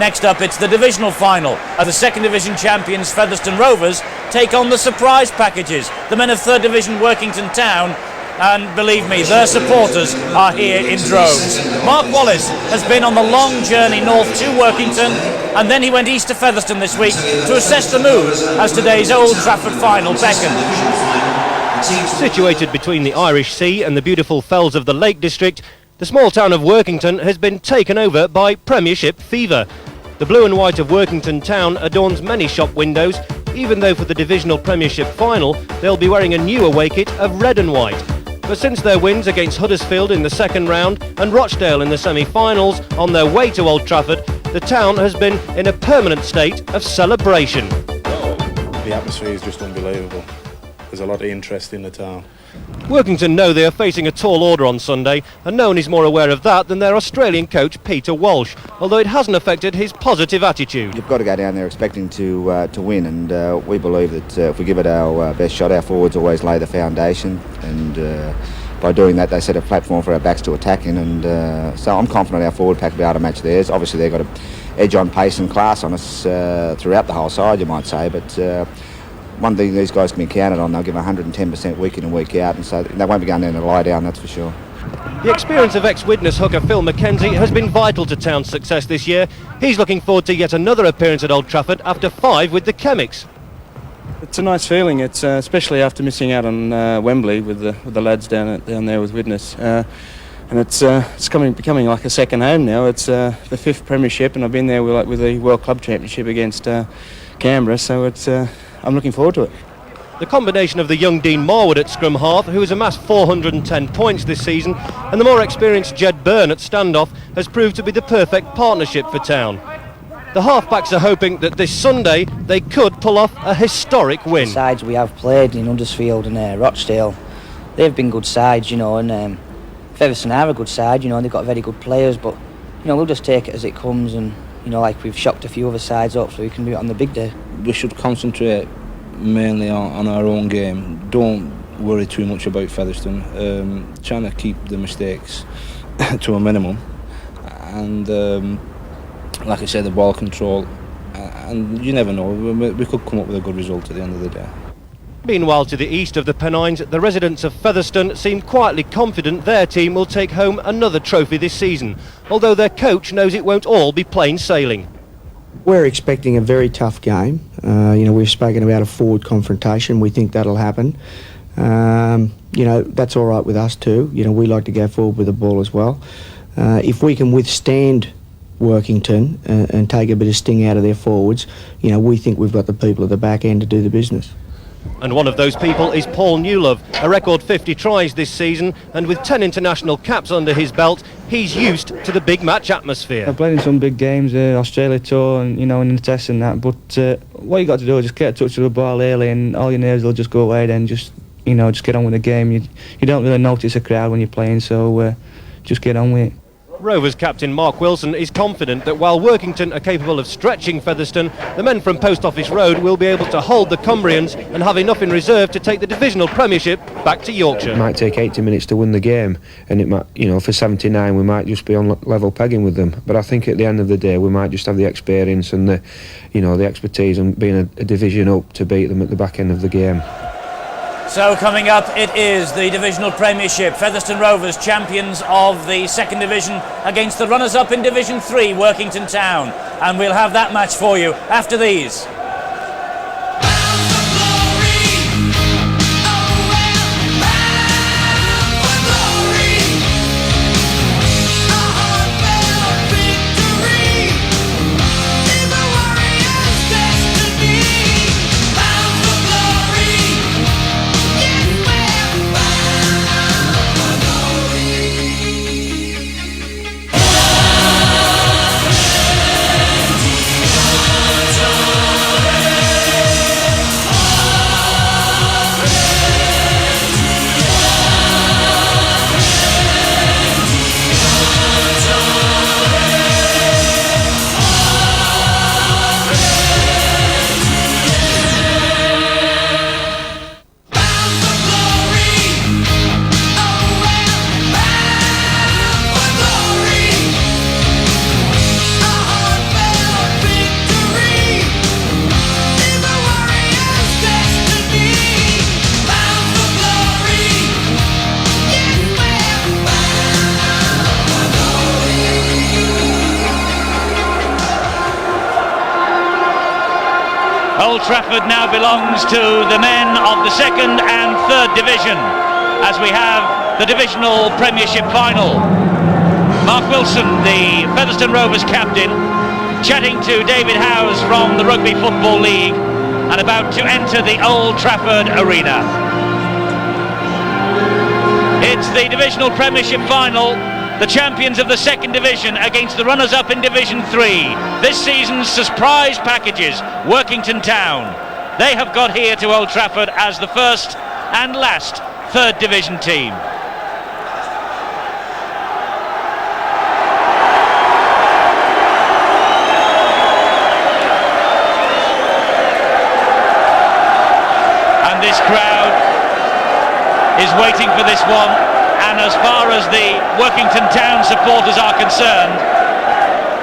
Next up, it's the divisional final, as the second division champions Featherstone Rovers take on the surprise packages, the men of third division Workington Town, and believe me, their supporters are here in droves. Mark Wallace has been on the long journey north to Workington, and then he went east to Featherstone this week to assess the mood as today's Old Trafford final beckoned. Situated between the Irish Sea and the beautiful fells of the Lake District, the small town of Workington has been taken over by Premiership fever. The blue and white of Workington Town adorns many shop windows, even though for the Divisional Premiership final they'll be wearing a new away kit of red and white. But since their wins against Huddersfield in the second round and Rochdale in the semi-finals on their way to Old Trafford, the town has been in a permanent state of celebration. The atmosphere is just unbelievable. There's a lot of interest in the town. Workington know they are facing a tall order on Sunday, and no one is more aware of that than their Australian coach Peter Walsh, although it hasn't affected his positive attitude. You've got to go down there expecting to win, and we believe that if we give it our best shot, our forwards always lay the foundation, and by doing that they set a platform for our backs to attack in, and so I'm confident our forward pack will be able to match theirs. Obviously they've got an edge on pace and class on us throughout the whole side, you might say, but one thing these guys can be counted on, they'll give 110% week in and week out, and so they won't be going there to lie down, that's for sure. The experience of ex-Widnes hooker Phil McKenzie has been vital to Town's success this year. He's looking forward to yet another appearance at Old Trafford after 5 with the Chemics. It's a nice feeling, it's especially after missing out on Wembley with the lads down there with Widnes. And it's becoming like a second home now. It's the 5th premiership, and I've been there with the World Club Championship against Canberra, so it's I'm looking forward to it. The combination of the young Dean Marwood at scrum half, who has amassed 410 points this season, and the more experienced Jed Byrne at standoff has proved to be the perfect partnership for Town. The halfbacks are hoping that this Sunday they could pull off a historic win. The sides we have played in Huddersfield and Rochdale, they've been good sides, and Featherstone are a good side, and they've got very good players, but we'll just take it as it comes, and like we've shocked a few other sides up, so we can do it on the big day. We should concentrate mainly on our own game. Don't worry too much about Featherstone. Trying to keep the mistakes to a minimum, and like I said, the ball control, and you never know, we could come up with a good result at the end of the day. Meanwhile, to the east of the Pennines, the residents of Featherstone seem quietly confident their team will take home another trophy this season, although their coach knows it won't all be plain sailing. We're expecting a very tough game. We've spoken about a forward confrontation. We think that'll happen. That's all right with us too. We like to go forward with the ball as well. If we can withstand Workington and take a bit of sting out of their forwards, we think we've got the people at the back end to do the business. And one of those people is Paul Newlove, a record 50 tries this season, and with 10 international caps under his belt, he's used to the big match atmosphere. I've played in some big games, Australia tour and in the test and that, but what you got to do is just get a touch of the ball early, and all your nerves will just go away then. Just get on with the game. You don't really notice a crowd when you're playing, so just get on with it. Rovers captain Mark Wilson is confident that while Workington are capable of stretching Featherstone, the men from Post Office Road will be able to hold the Cumbrians and have enough in reserve to take the Divisional Premiership back to Yorkshire. It might take 80 minutes to win the game, and it might, for 79 we might just be on level pegging with them. But I think at the end of the day we might just have the experience and the expertise and being a division up to beat them at the back end of the game. So coming up, it is the Divisional Premiership. Featherstone Rovers, champions of the second division, against the runners-up in Division 3, Workington Town. And we'll have that match for you after these. Old Trafford now belongs to the men of the second and third division as we have the Divisional Premiership final. Mark Wilson, the Featherstone Rovers captain, chatting to David Howes from the Rugby Football League and about to enter the Old Trafford arena. It's the Divisional Premiership final. The champions of the second division against the runners-up in Division 3. This season's surprise packages, Workington Town. They have got here to Old Trafford as the first and last third division team. And this crowd is waiting for this one. And as far as the Workington Town supporters are concerned,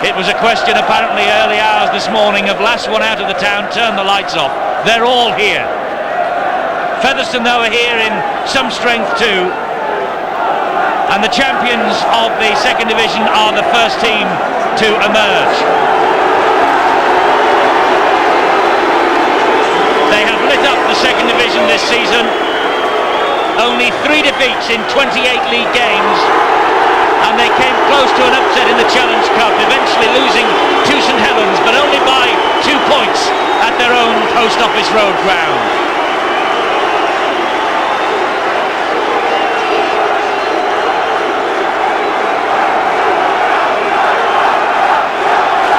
it was a question apparently early hours this morning of last one out of the town, turn the lights off. They're all here. Featherstone, though, are here in some strength too. And the champions of the second division are the first team to emerge. They have lit up the second division this season. Only 3 defeats in 28 league games, and they came close to an upset in the Challenge Cup, eventually losing to St Helens, but only by 2 points at their own Post Office Road ground.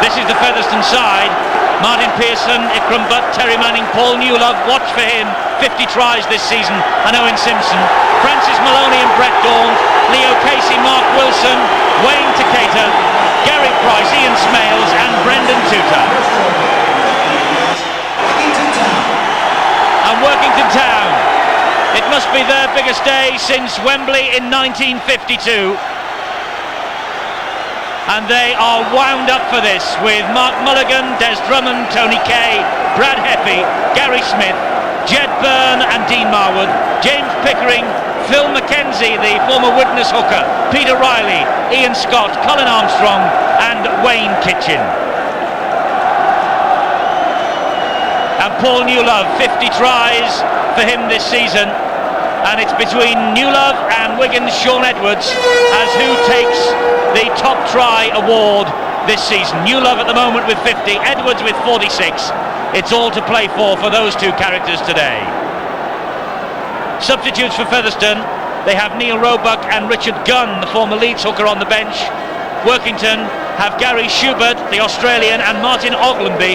This is the Featherstone side. Martin Pearson, Ikram Butt, Terry Manning, Paul Newlove, watch for him, 50 tries this season, and Owen Simpson, Francis Maloney and Brett Dawn, Leo Casey, Mark Wilson, Wayne Takata, Gary Price, Ian Smales and Brendan Tutor. And Workington Town, it must be their biggest day since Wembley in 1952. And they are wound up for this with Mark Mulligan, Des Drummond, Tony Kay, Brad Heppy, Gary Smith, Jed Byrne and Dean Marwood, James Pickering, Phil Mackenzie, the former Widnes hooker, Peter Riley, Ian Scott, Colin Armstrong and Wayne Kitchen. And Paul Newlove, 50 tries for him this season. And it's between Newlove and Wigan's Sean Edwards as who takes the top try award this season. Newlove at the moment with 50, Edwards with 46. It's all to play for those two characters today. Substitutes for Featherstone, they have Neil Roebuck and Richard Gunn, the former Leeds hooker, on the bench. Workington have Gary Schubert, the Australian, and Martin Oglenby,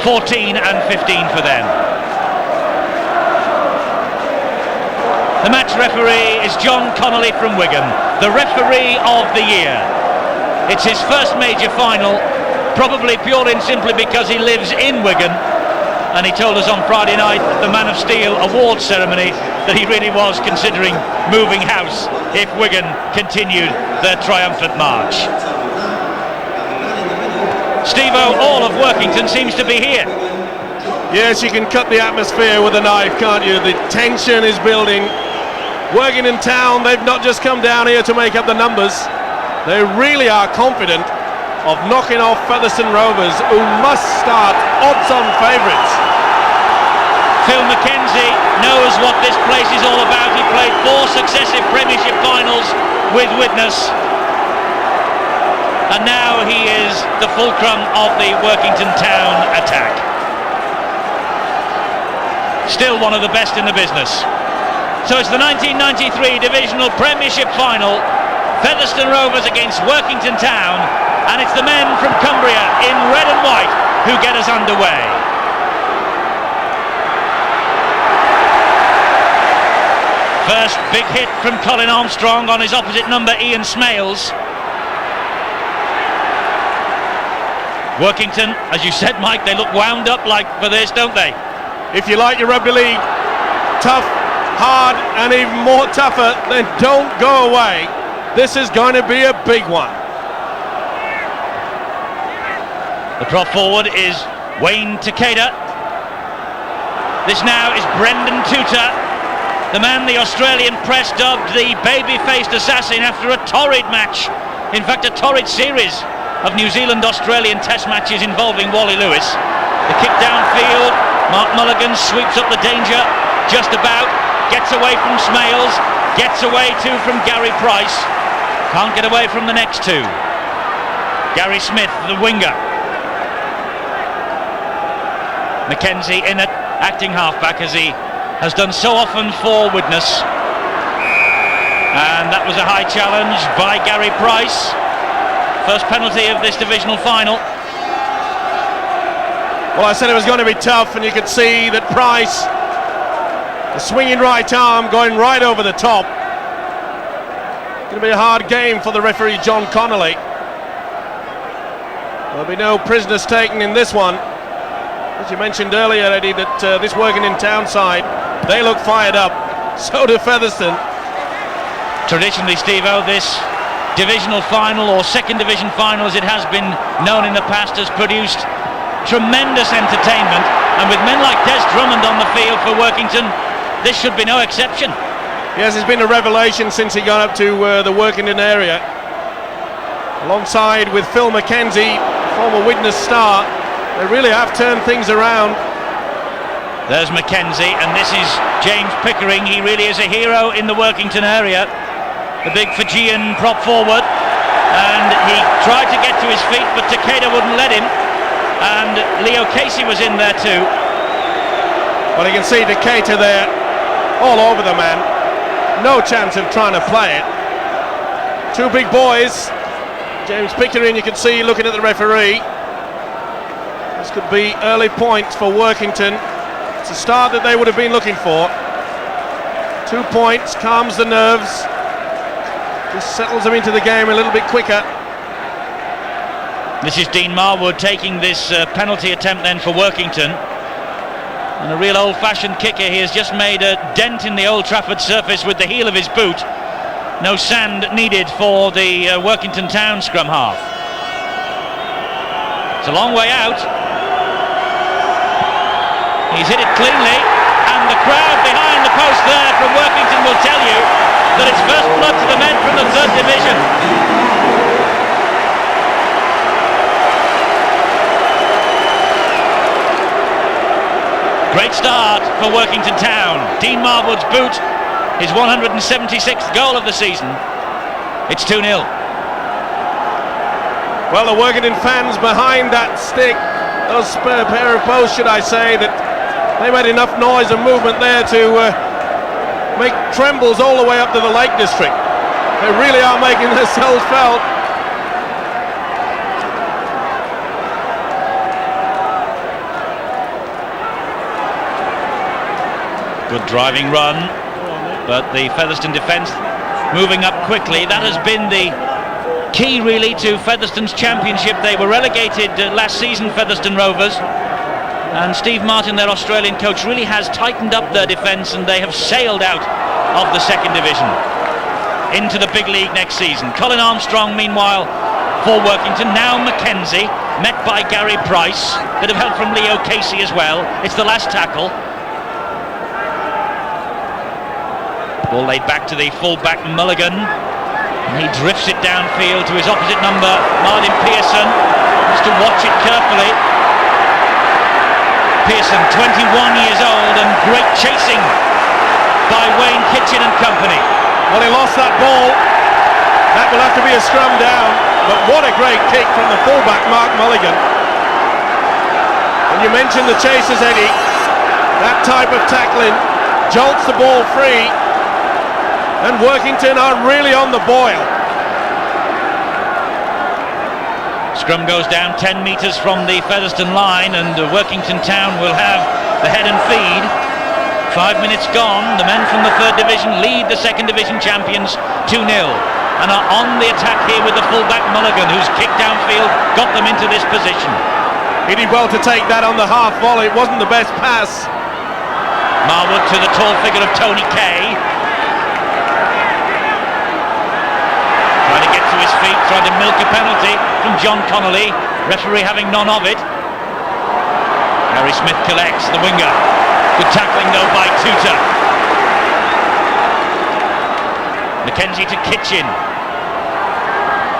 14 and 15 for them. The match referee is John Connolly from Wigan, the referee of the year. It's his first major final, probably purely and simply because he lives in Wigan, and he told us on Friday night at the Man of Steel awards ceremony that he really was considering moving house if Wigan continued their triumphant march. Steve-O, all of Workington seems to be here. Yes, you can cut the atmosphere with a knife, can't you? The tension is building. Workington Town, they've not just come down here to make up the numbers. They really are confident of knocking off Featherstone Rovers, who must start odds-on favourites. Phil Mackenzie knows what this place is all about. He played 4 successive Premiership finals with Widnes. And now he is the fulcrum of the Workington Town attack. Still one of the best in the business. So it's the 1993 Divisional Premiership final, Featherstone Rovers against Workington Town, and it's the men from Cumbria in red and white who get us underway. First big hit from Colin Armstrong on his opposite number, Ian Smales. Workington, as you said, Mike, they look wound up like for this, don't they? If you like your rugby league, tough, hard and even more tougher, then don't go away. This is going to be a big one. The prop forward is Wayne Takata. This now is Brendan Tutor, the man the Australian press dubbed the baby-faced assassin after a torrid match, in fact a torrid series of New Zealand-Australian test matches involving Wally Lewis. The kick downfield. Mark Mulligan sweeps up the danger, just about. Gets away from Smales. Gets away too from Gary Price. Can't get away from the next two. Gary Smith, the winger. Mackenzie in at acting halfback, as he has done so often for Widnes. And that was a high challenge by Gary Price. First penalty of this divisional final. Well, I said it was going to be tough, and you could see that Price, the swinging right arm going right over the top. Going to be a hard game for the referee, John Connolly. There'll be no prisoners taken in this one. As you mentioned earlier, Eddie, that this Workington Town side, they look fired up. So do Featherstone. Traditionally, Steve-O, this divisional final, or second division final as it has been known in the past, has produced tremendous entertainment, and with men like Des Drummond on the field for Workington, this should be no exception. Yes, it's been a revelation since he got up to the Workington area. Alongside with Phil Mackenzie, former Widnes star, they really have turned things around. There's Mackenzie, and this is James Pickering. He really is a hero in the Workington area. The big Fijian prop forward, and he tried to get to his feet, but Takeda wouldn't let him, and Leo Casey was in there too. Well, you can see Takeda there, all over the man. No chance of trying to play it. Two big boys. James Pickering, you can see looking at the referee. This could be early points for Workington. It's a start that they would have been looking for. 2 points, calms the nerves. Just settles them into the game a little bit quicker. This is Dean Marwood taking this penalty attempt then for Workington. And a real old-fashioned kicker. He has just made a dent in the Old Trafford surface with the heel of his boot. No sand needed for the Workington Town scrum half. It's a long way out. He's hit it cleanly, and the crowd behind the post there from Workington will tell you that it's first blood to the men from the third division. Great start for Workington Town. Dean Marwood's boot, his 176th goal of the season. It's 2-0. Well, the Workington fans behind that stick, those pair of posts, should I say, that they made enough noise and movement there to make trembles all the way up to the Lake District. They really are making themselves felt. Good driving run, but the Featherstone defence moving up quickly. That has been the key really to Featherstone's championship. They were relegated last season, Featherstone Rovers, and Steve Martin, their Australian coach, really has tightened up their defence, and they have sailed out of the second division into the big league next season. Colin Armstrong, meanwhile, for Workington. Now Mackenzie, met by Gary Price. Bit of help from Leo Casey as well. It's the last tackle. Ball laid back to the full-back Mulligan. And he drifts it downfield to his opposite number, Martin Pearson. Has to watch it carefully. Pearson, 21 years old, and great chasing by Wayne Kitchen and company. Well, he lost that ball. That will have to be a scrum down. But what a great kick from the fullback, Mark Mulligan. And you mentioned the chasers, Eddie. That type of tackling jolts the ball free. And Workington are really on the boil. Scrum goes down 10 metres from the Featherstone line, and Workington Town will have the head and feed. 5 minutes gone. The men from the third division lead the second division champions 2-0 and are on the attack here with the fullback Mulligan, whose kick downfield got them into this position. He did well to take that on the half volley. It wasn't the best pass. Marwood to the tall figure of Tony Kay. Trying to get to his feet, trying to milk a penalty from John Connolly. Referee having none of it. Harry Smith collects, the winger. Good tackling though by Tutor. Mackenzie to Kitchen.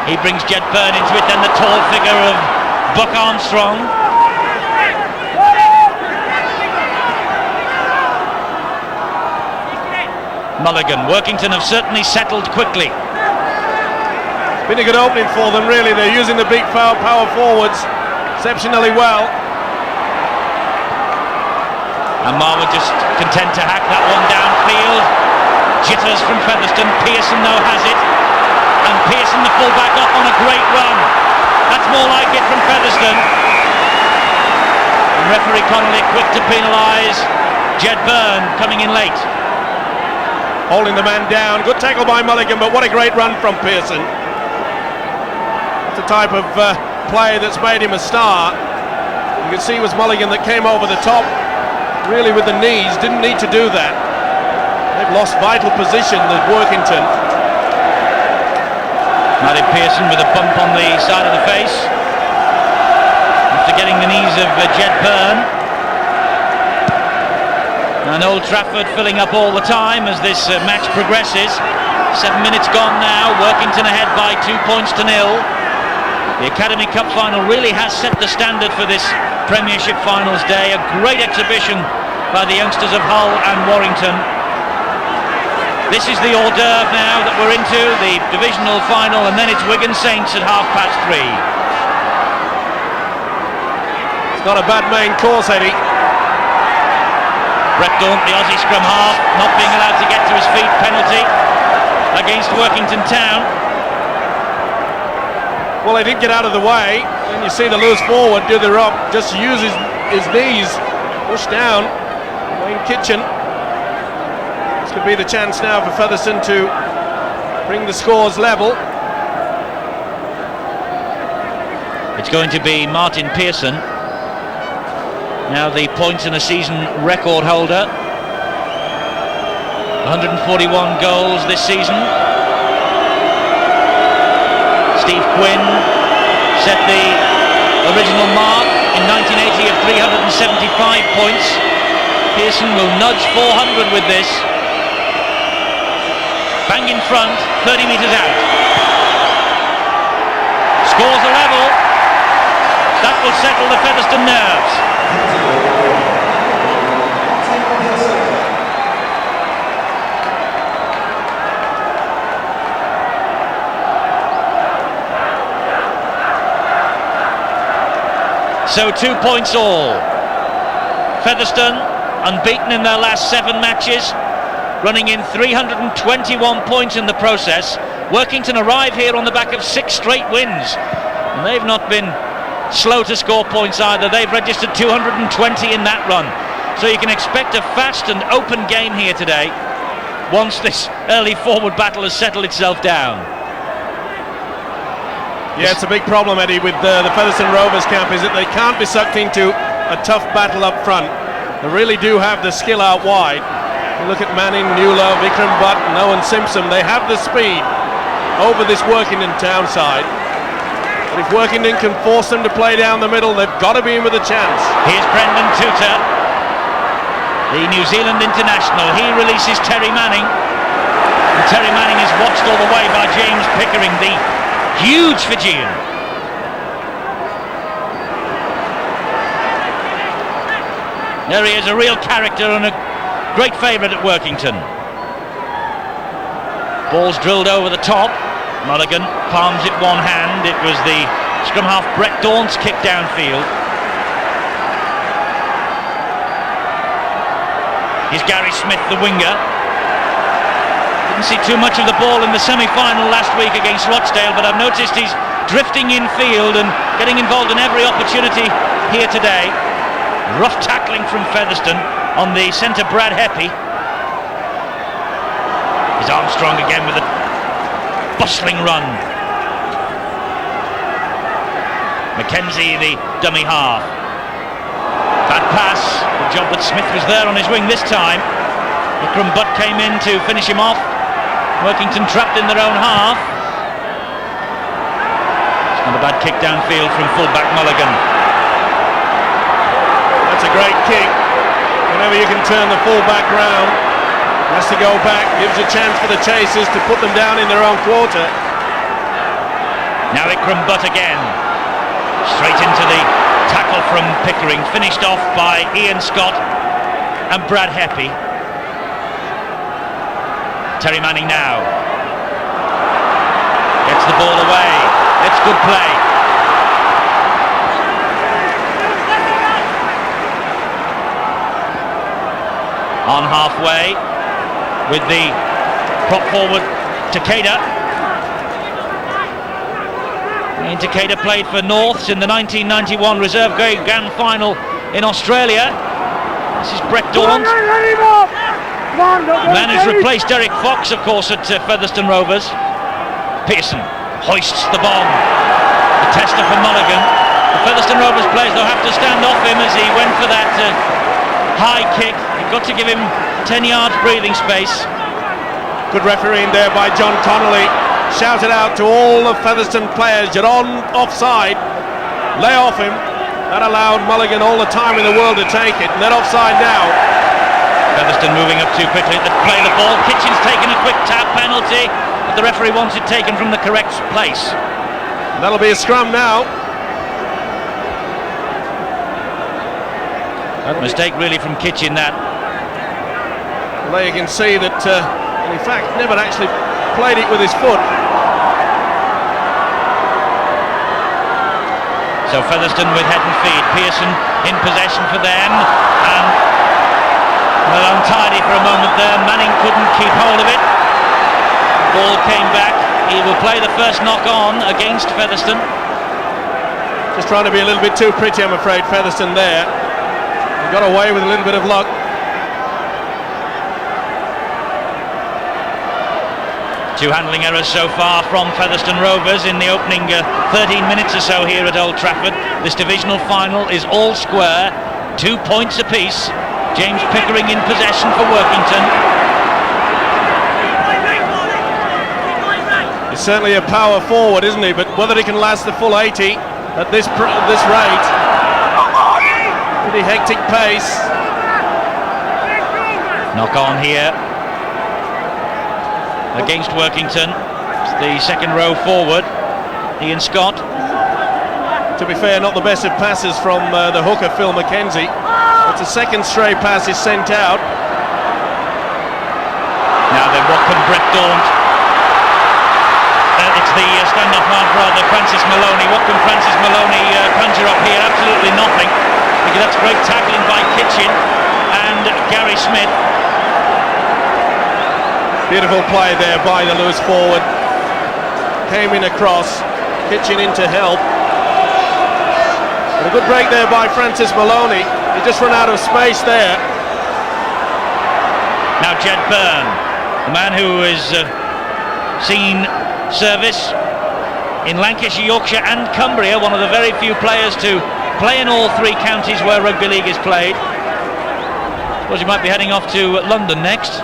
He brings Jed Byrne into it, then the tall figure of Buck Armstrong. Mulligan. Workington have certainly settled quickly. It's been a good opening for them, really. They're using the big power forwards exceptionally well. And Marwood just content to hack that one downfield. Jitters from Featherstone. Pearson though has it. And Pearson, the fullback, off on a great run. That's more like it from Featherstone. And referee Connolly quick to penalise Jed Byrne, coming in late. Holding the man down. Good tackle by Mulligan, but what a great run from Pearson. It's the type of play that's made him a star. You can see it was Mulligan that came over the top, really with the knees. Didn't need to do that. They've lost vital position, the Workington. Matty Pearson with a bump on the side of the face after getting the knees of Jed Byrne. And Old Trafford filling up all the time as this match progresses. 7 minutes gone now. Workington ahead by 2 points to 0. The Academy Cup final really has set the standard for this Premiership Finals day. A great exhibition by the youngsters of Hull and Warrington. This is the hors d'oeuvre now that we're into, the divisional final, and then it's Wigan Saints at 3:30. It's not a bad main course, Eddie. Brett Daunt, the Aussie scrum half, not being allowed to get to his feet, penalty against Workington Town. Well, he didn't get out of the way. Then you see the loose forward do the rock, just use his knees, push down. Wayne Kitchen. This could be the chance now for Featherstone to bring the scores level. It's going to be Martin Pearson, now the points in a season record holder. 141 goals this season. Steve Quinn set the original mark in 1980 of 375 points. Pearson will nudge 400 with this. Bang in front, 30 metres out. Scores a level. That will settle the Featherstone nerves. So 2 points all. Featherstone unbeaten in their last 7 matches, running in 321 points in the process. Workington arrive here on the back of 6 straight wins, and they've not been slow to score points either. They've registered 220 in that run, so you can expect a fast and open game here today once this early forward battle has settled itself down. Yeah, it's a big problem, Eddie, with the Featherstone Rovers camp, is that they can't be sucked into a tough battle up front. They really do have the skill out wide. You look at Manning, Newler, Vikram Butt and Owen Simpson. They have the speed over this Workington Town side. But if Workington can force them to play down the middle, they've got to be in with a chance. Here's Brendan Tutor, the New Zealand international. He releases Terry Manning. And Terry Manning is watched all the way by James Pickering, the huge Fijian. There he is, a real character and a great favourite at Workington. Ball's drilled over the top. Mulligan palms it one hand. It was the scrum half Brett Daunt's kick downfield. Here's Gary Smith, the winger. Didn't see too much of the ball in the semi-final last week against Rochdale, but I've noticed he's drifting in field and getting involved in every opportunity here today. Rough tackling from Featherstone on the centre Brad Heppy. He's Armstrong again with a bustling run. Mackenzie, the dummy half. Bad pass. Good job that Smith was there on his wing this time. Vikram Butt came in to finish him off. Workington trapped in their own half. It's not a bad kick downfield from fullback Mulligan. That's a great kick. Whenever you can turn the fullback round, has to go back, gives a chance for the chasers to put them down in their own quarter. Now Vikram Butt again. Straight into the tackle from Pickering, finished off by Ian Scott and Brad Heppy. Terry Manning now. Gets the ball away. It's good play. On halfway with the prop forward Takeda. Takeda played for Norths in the 1991 Reserve Grade Grand Final in Australia. This is Brett Dawn. The man who's replaced Derek Fox, of course, at Featherstone Rovers. Pearson hoists the bomb. A tester for Mulligan. The Featherstone Rovers players, they'll have to stand off him as he went for that high kick. You've got to give him 10 yards breathing space. Good refereeing there by John Connolly. Shouted out to all the Featherstone players, you're on offside, lay off him. That allowed Mulligan all the time in the world to take it, and they're offside now. Featherstone moving up too quickly to play the ball. Kitchen's taken a quick tap penalty, but the referee wants it taken from the correct place. And that'll be a scrum now. Mistake really from Kitchen, that. Well, there you can see that, in fact, never actually played it with his foot. So Featherstone with head and feet. Pearson in possession for them, and well, untidy for a moment there. Manning couldn't keep hold of it. Ball came back. He will play the first knock on against Featherstone. Just trying to be a little bit too pretty, I'm afraid, Featherstone there. He got away with a little bit of luck. Two handling errors so far from Featherstone Rovers in the opening 13 minutes or so here at Old Trafford. This divisional final is all square, 2 points apiece. James Pickering in possession for Workington. He's certainly a power forward, isn't he? But whether he can last the full 80 at this rate, pretty hectic pace. Knock on here against Workington. It's the second row forward, Ian Scott. To be fair, not the best of passes from the hooker Phil McKenzie. It's a second stray pass is sent out. Now then, what can Brett Daunt? It's the standoff half brother Francis Maloney. What can Francis Maloney conjure up here? Absolutely nothing, because that's great tackling by Kitchen and Gary Smith. Beautiful play there by the loose forward. Came in across, Kitchen in to help. And a good break there by Francis Maloney. He just run out of space there. Now Jed Byrne, the man who has seen service in Lancashire, Yorkshire and Cumbria, one of the very few players to play in all three counties where rugby league is played. I suppose he might be heading off to London next.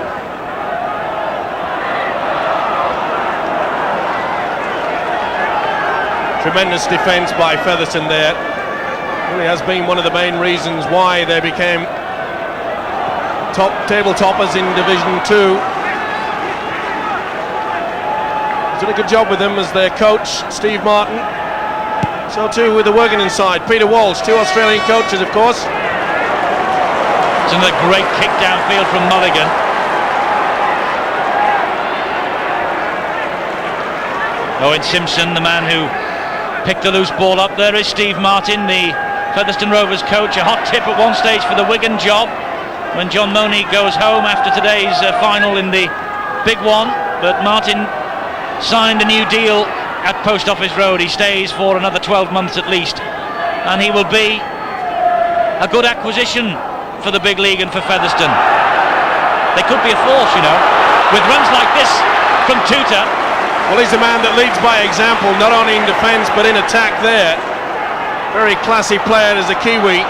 Tremendous defence by Featherstone there. Really has been one of the main reasons why they became top table toppers in Division 2. He's done a good job with them as their coach, Steve Martin. So too with the Workington side, Peter Walsh, two Australian coaches, of course. It's another great kick downfield from Mulligan. Owen Simpson, the man who picked the loose ball up. There is Steve Martin, the Featherstone Rovers coach. A hot tip at one stage for the Wigan job when John Money goes home after today's final in the big one. But Martin signed a new deal at Post Office Road. He stays for another 12 months at least, and he will be a good acquisition for the big league and for Featherstone. They could be a force, you know, with runs like this from Tuta. Well, he's the man that leads by example, not only in defence but in attack there. Very classy player as a Kiwi.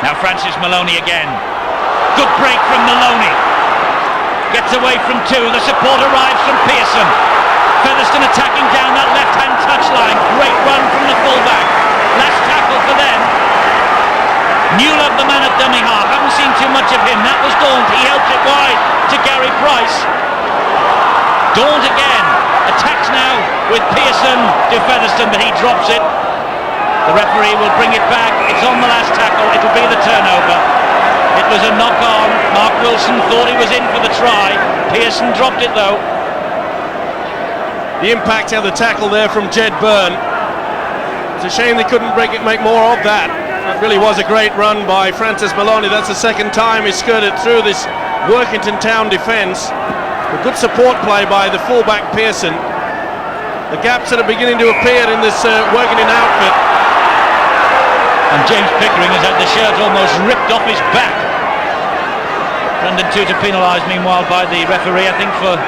Now Francis Maloney again. Good break from Maloney. Gets away from two. The support arrives from Pearson. Featherstone attacking down that left-hand touchline. Great run from the fullback. Last tackle for them. Newlove, the man at dummy half. Haven't seen too much of him. That was Daunt. He helped it wide to Gary Price. Daunt again. Attacks now with Pearson to Featherstone, but he drops it. The referee will bring it back. It's on the last tackle. It'll be the turnover. It was a knock on. Mark Wilson thought he was in for the try. Pearson dropped it though. The impact of the tackle there from Jed Byrne. It's a shame they couldn't make more of that. That really was a great run by Francis Maloney. That's the second time he skirted through this Workington Town defence. A good support play by the fullback Pearson. The gaps that are beginning to appear in this Workington outfit. And James Pickering has had the shirt almost ripped off his back. Brendan Tutor penalised meanwhile by the referee, I think, for...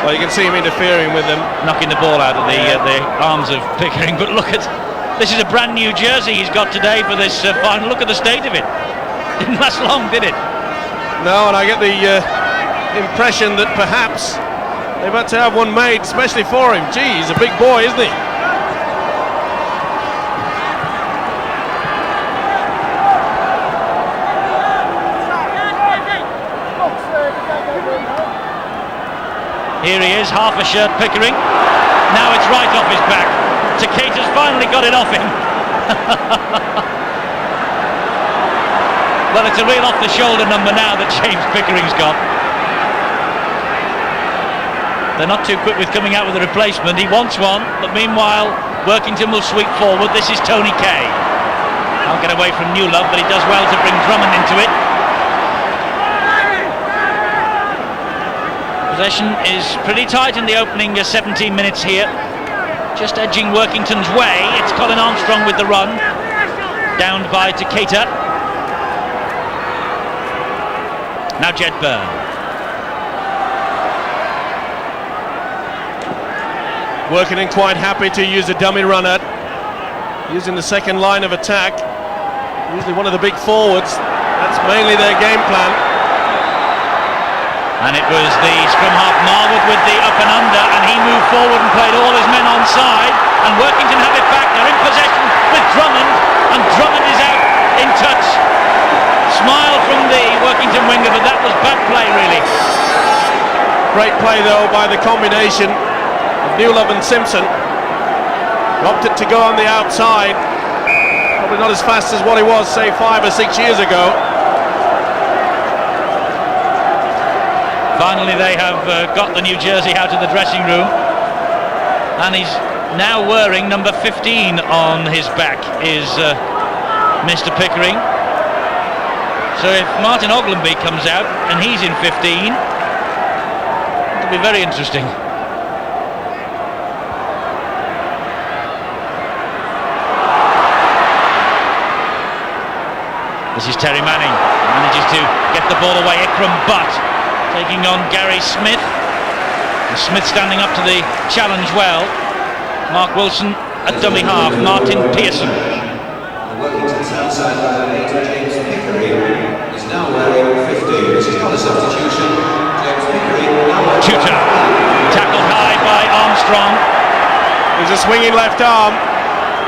Well, you can see him interfering with them. Knocking the ball out of the arms of Pickering. But look at... This is a brand new jersey he's got today for this final. Look at the state of it. Didn't last long, did it? No, and I get the impression that perhaps they've had to have one made especially for him. Gee, he's a big boy, isn't he? Here he is, half a shirt Pickering. Now it's right off his back. Taketa's finally got it off him. Well, it's a real off-the-shoulder number now that James Pickering's got. They're not too quick with coming out with a replacement. He wants one, but meanwhile, Workington will sweep forward. This is Tony Kay. Can't get away from Newlove, but he does well to bring Drummond into it. Possession is pretty tight in the opening 17 minutes here. Just edging Workington's way. It's Colin Armstrong with the run. Downed by Taketa. Now Jed Byrne. Workington quite happy to use a dummy runner. Using the second line of attack. Usually one of the big forwards. That's mainly their game plan. And it was the scrum half Marwood with the up and under, and he moved forward and played all his men onside, and Workington have it back. They're in possession with Drummond, and Drummond is out in touch. Smile from the Workington winger, but that was bad play really. Great play though by the combination of Newlove and Simpson. Opted to go on the outside. Probably not as fast as what he was, say, 5 or 6 years ago. Finally they have got the new jersey out of the dressing room, and he's now wearing number 15 on his back is Mr. Pickering. So if Martin Oglenby comes out and he's in 15, it'll be very interesting. This is Terry Manning, manages to get the ball away. Ikram Butt taking on Gary Smith. And Smith standing up to the challenge well. Mark Wilson at dummy half. Martin Pearson. The Workington Town side by 8, James Pickering is now wearing 15. This is not a substitution. James Pickering now wearing Tutor. Tackled high by Armstrong. There's a swinging left arm.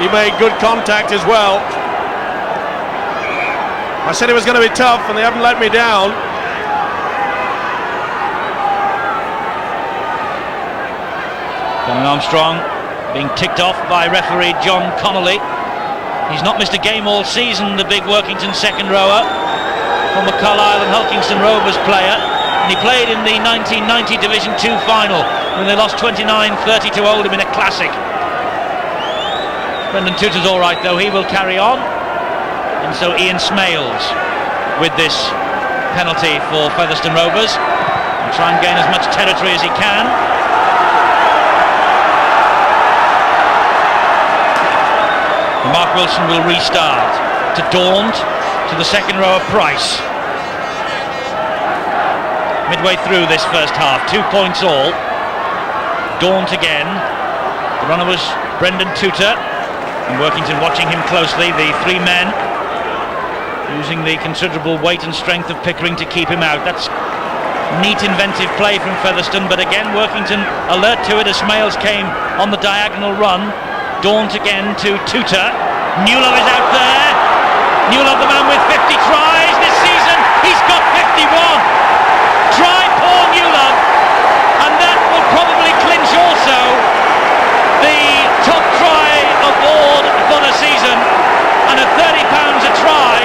He made good contact as well. I said it was going to be tough, and they haven't let me down. Colin Armstrong being ticked off by referee John Connolly. He's not missed a game all season, the big Workington second rower, former Carlisle and Hulkingston Rovers player, and he played in the 1990 Division 2 final when they lost 29-30 to Oldham in a classic. Brendan Tutor's all right though, he will carry on, and so Ian Smales with this penalty for Featherstone Rovers, and try and gain as much territory as he can. Mark Wilson will restart to Daunt, to the second rower Price. Midway through this first half, 2 points all. Daunt again. The runner was Brendan Tutor, and Workington watching him closely. The three men using the considerable weight and strength of Pickering to keep him out. That's neat, inventive play from Featherstone, but again Workington alert to it as Smales came on the diagonal run. Daunt again to Tutor. Newlove is out there. Newlove, the man with 50 tries this season. He's got 51. Try Paul Newlove, and that will probably clinch also the top try award for the season. And at £30 a try,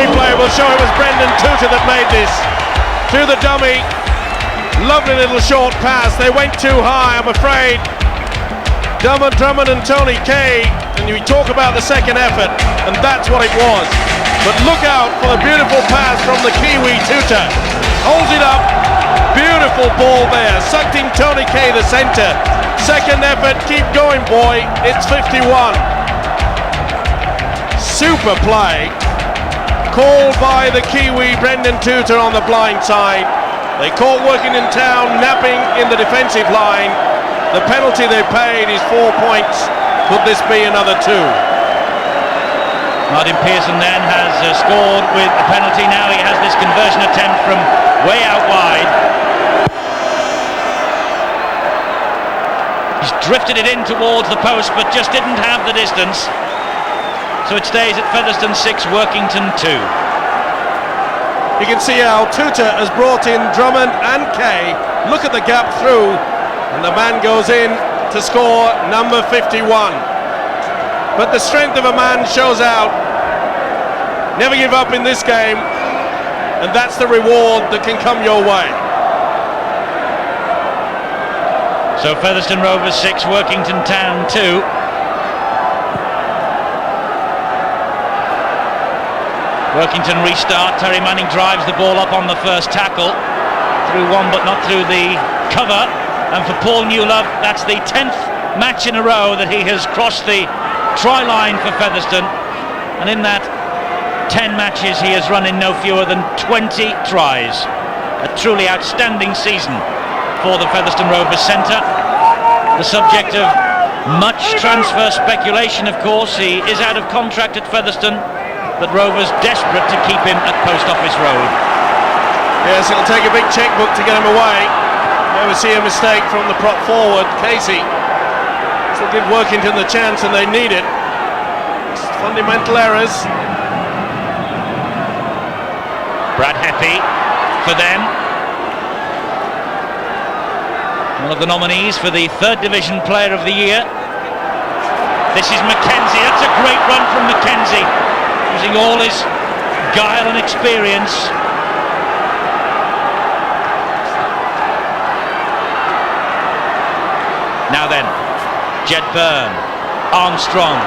replay will show it was Brendan Tutor that made this. To the dummy. Lovely little short pass. They went too high, I'm afraid. Drummond and Tony Kay, and you talk about the second effort, and that's what it was. But look out for the beautiful pass from the Kiwi Tutor. Holds it up. Beautiful ball there. Sucked in Tony Kay, the centre. Second effort. Keep going, boy. It's 51. Super play. Called by the Kiwi Brendan Tutor on the blind side. They caught Workington Town napping in the defensive line. The penalty they paid is 4 points. Could this be another 2? Martin Pearson then has scored with a penalty. Now he has this conversion attempt from way out wide. He's drifted it in towards the post but just didn't have the distance. So it stays at Featherstone 6, Workington 2. You can see how Tutor has brought in Drummond and Kay. Look at the gap through, and the man goes in to score number 51. But the strength of a man shows out. Never give up in this game, and that's the reward that can come your way. So Featherstone Rovers 6, Workington Town 2. Workington restart. Terry Manning drives the ball up on the first tackle. Through one but not through the cover. And for Paul Newlove, that's the 10th match in a row that he has crossed the try line for Featherstone. And in that 10 matches he has run in no fewer than 20 tries. A truly outstanding season for the Featherstone Rovers centre. The subject of much transfer speculation, of course. He is out of contract at Featherstone, but Rovers desperate to keep him at Post Office Road. Yes, it'll take a big checkbook to get him away. Never see a mistake from the prop forward, Casey. This will give Workington the chance, and they need it. It's fundamental errors. Brad Heppy for them. One of the nominees for the 3rd Division Player of the Year. This is Mackenzie. That's a great run from Mackenzie, using all his guile and experience. Now then, Jed Byrne, Armstrong.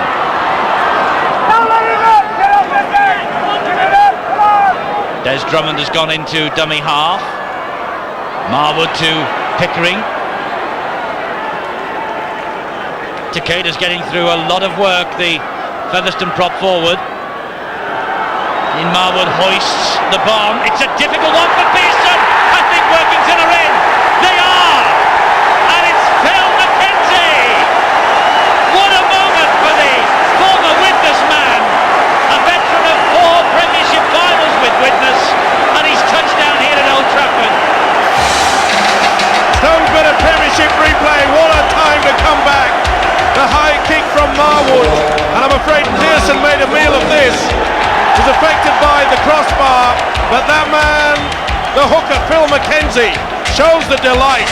Des Drummond has gone into dummy half. Marwood to Pickering. Takeda's getting through a lot of work, the Featherstone prop forward. In Marwood hoists the bomb. It's a difficult one for Pearson. I think Workington are in. They are. And it's Phil Mackenzie. What a moment for the former Widnes man. A veteran of 4 Premiership finals with Widnes. And he's touchdown here at Old Trafford. Stone's bit of Premiership replay. What a time to come back. The high kick from Marwood. And I'm afraid Pearson made a meal of this. Was affected by the crossbar, but that man, the hooker Phil Mackenzie, shows the delight.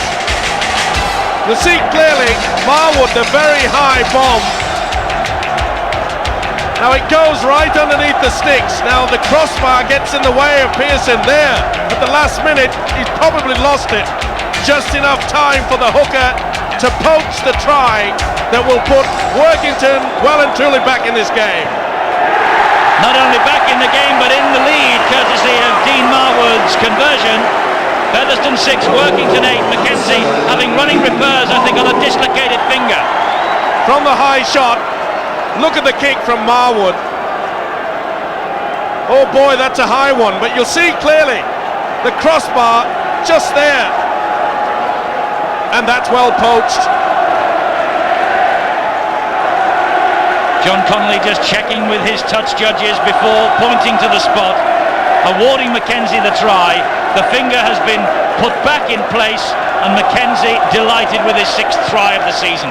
You see clearly Marwood, the very high bomb. Now it goes right underneath the sticks. Now the crossbar gets in the way of Pearson there. At the last minute, he's probably lost it. Just enough time for the hooker to poach the try that will put Workington well and truly back in this game. Not only back in the game, but in the lead, courtesy of Dean Marwood's conversion. Featherstone 6, Workington 8. Mackenzie having running repairs, I think, on a dislocated finger. From the high shot, look at the kick from Marwood. Oh boy, that's a high one, but you'll see clearly the crossbar just there. And that's well poached. John Connolly just checking with his touch judges before pointing to the spot, awarding Mackenzie the try. The finger has been put back in place, and Mackenzie delighted with his 6th try of the season.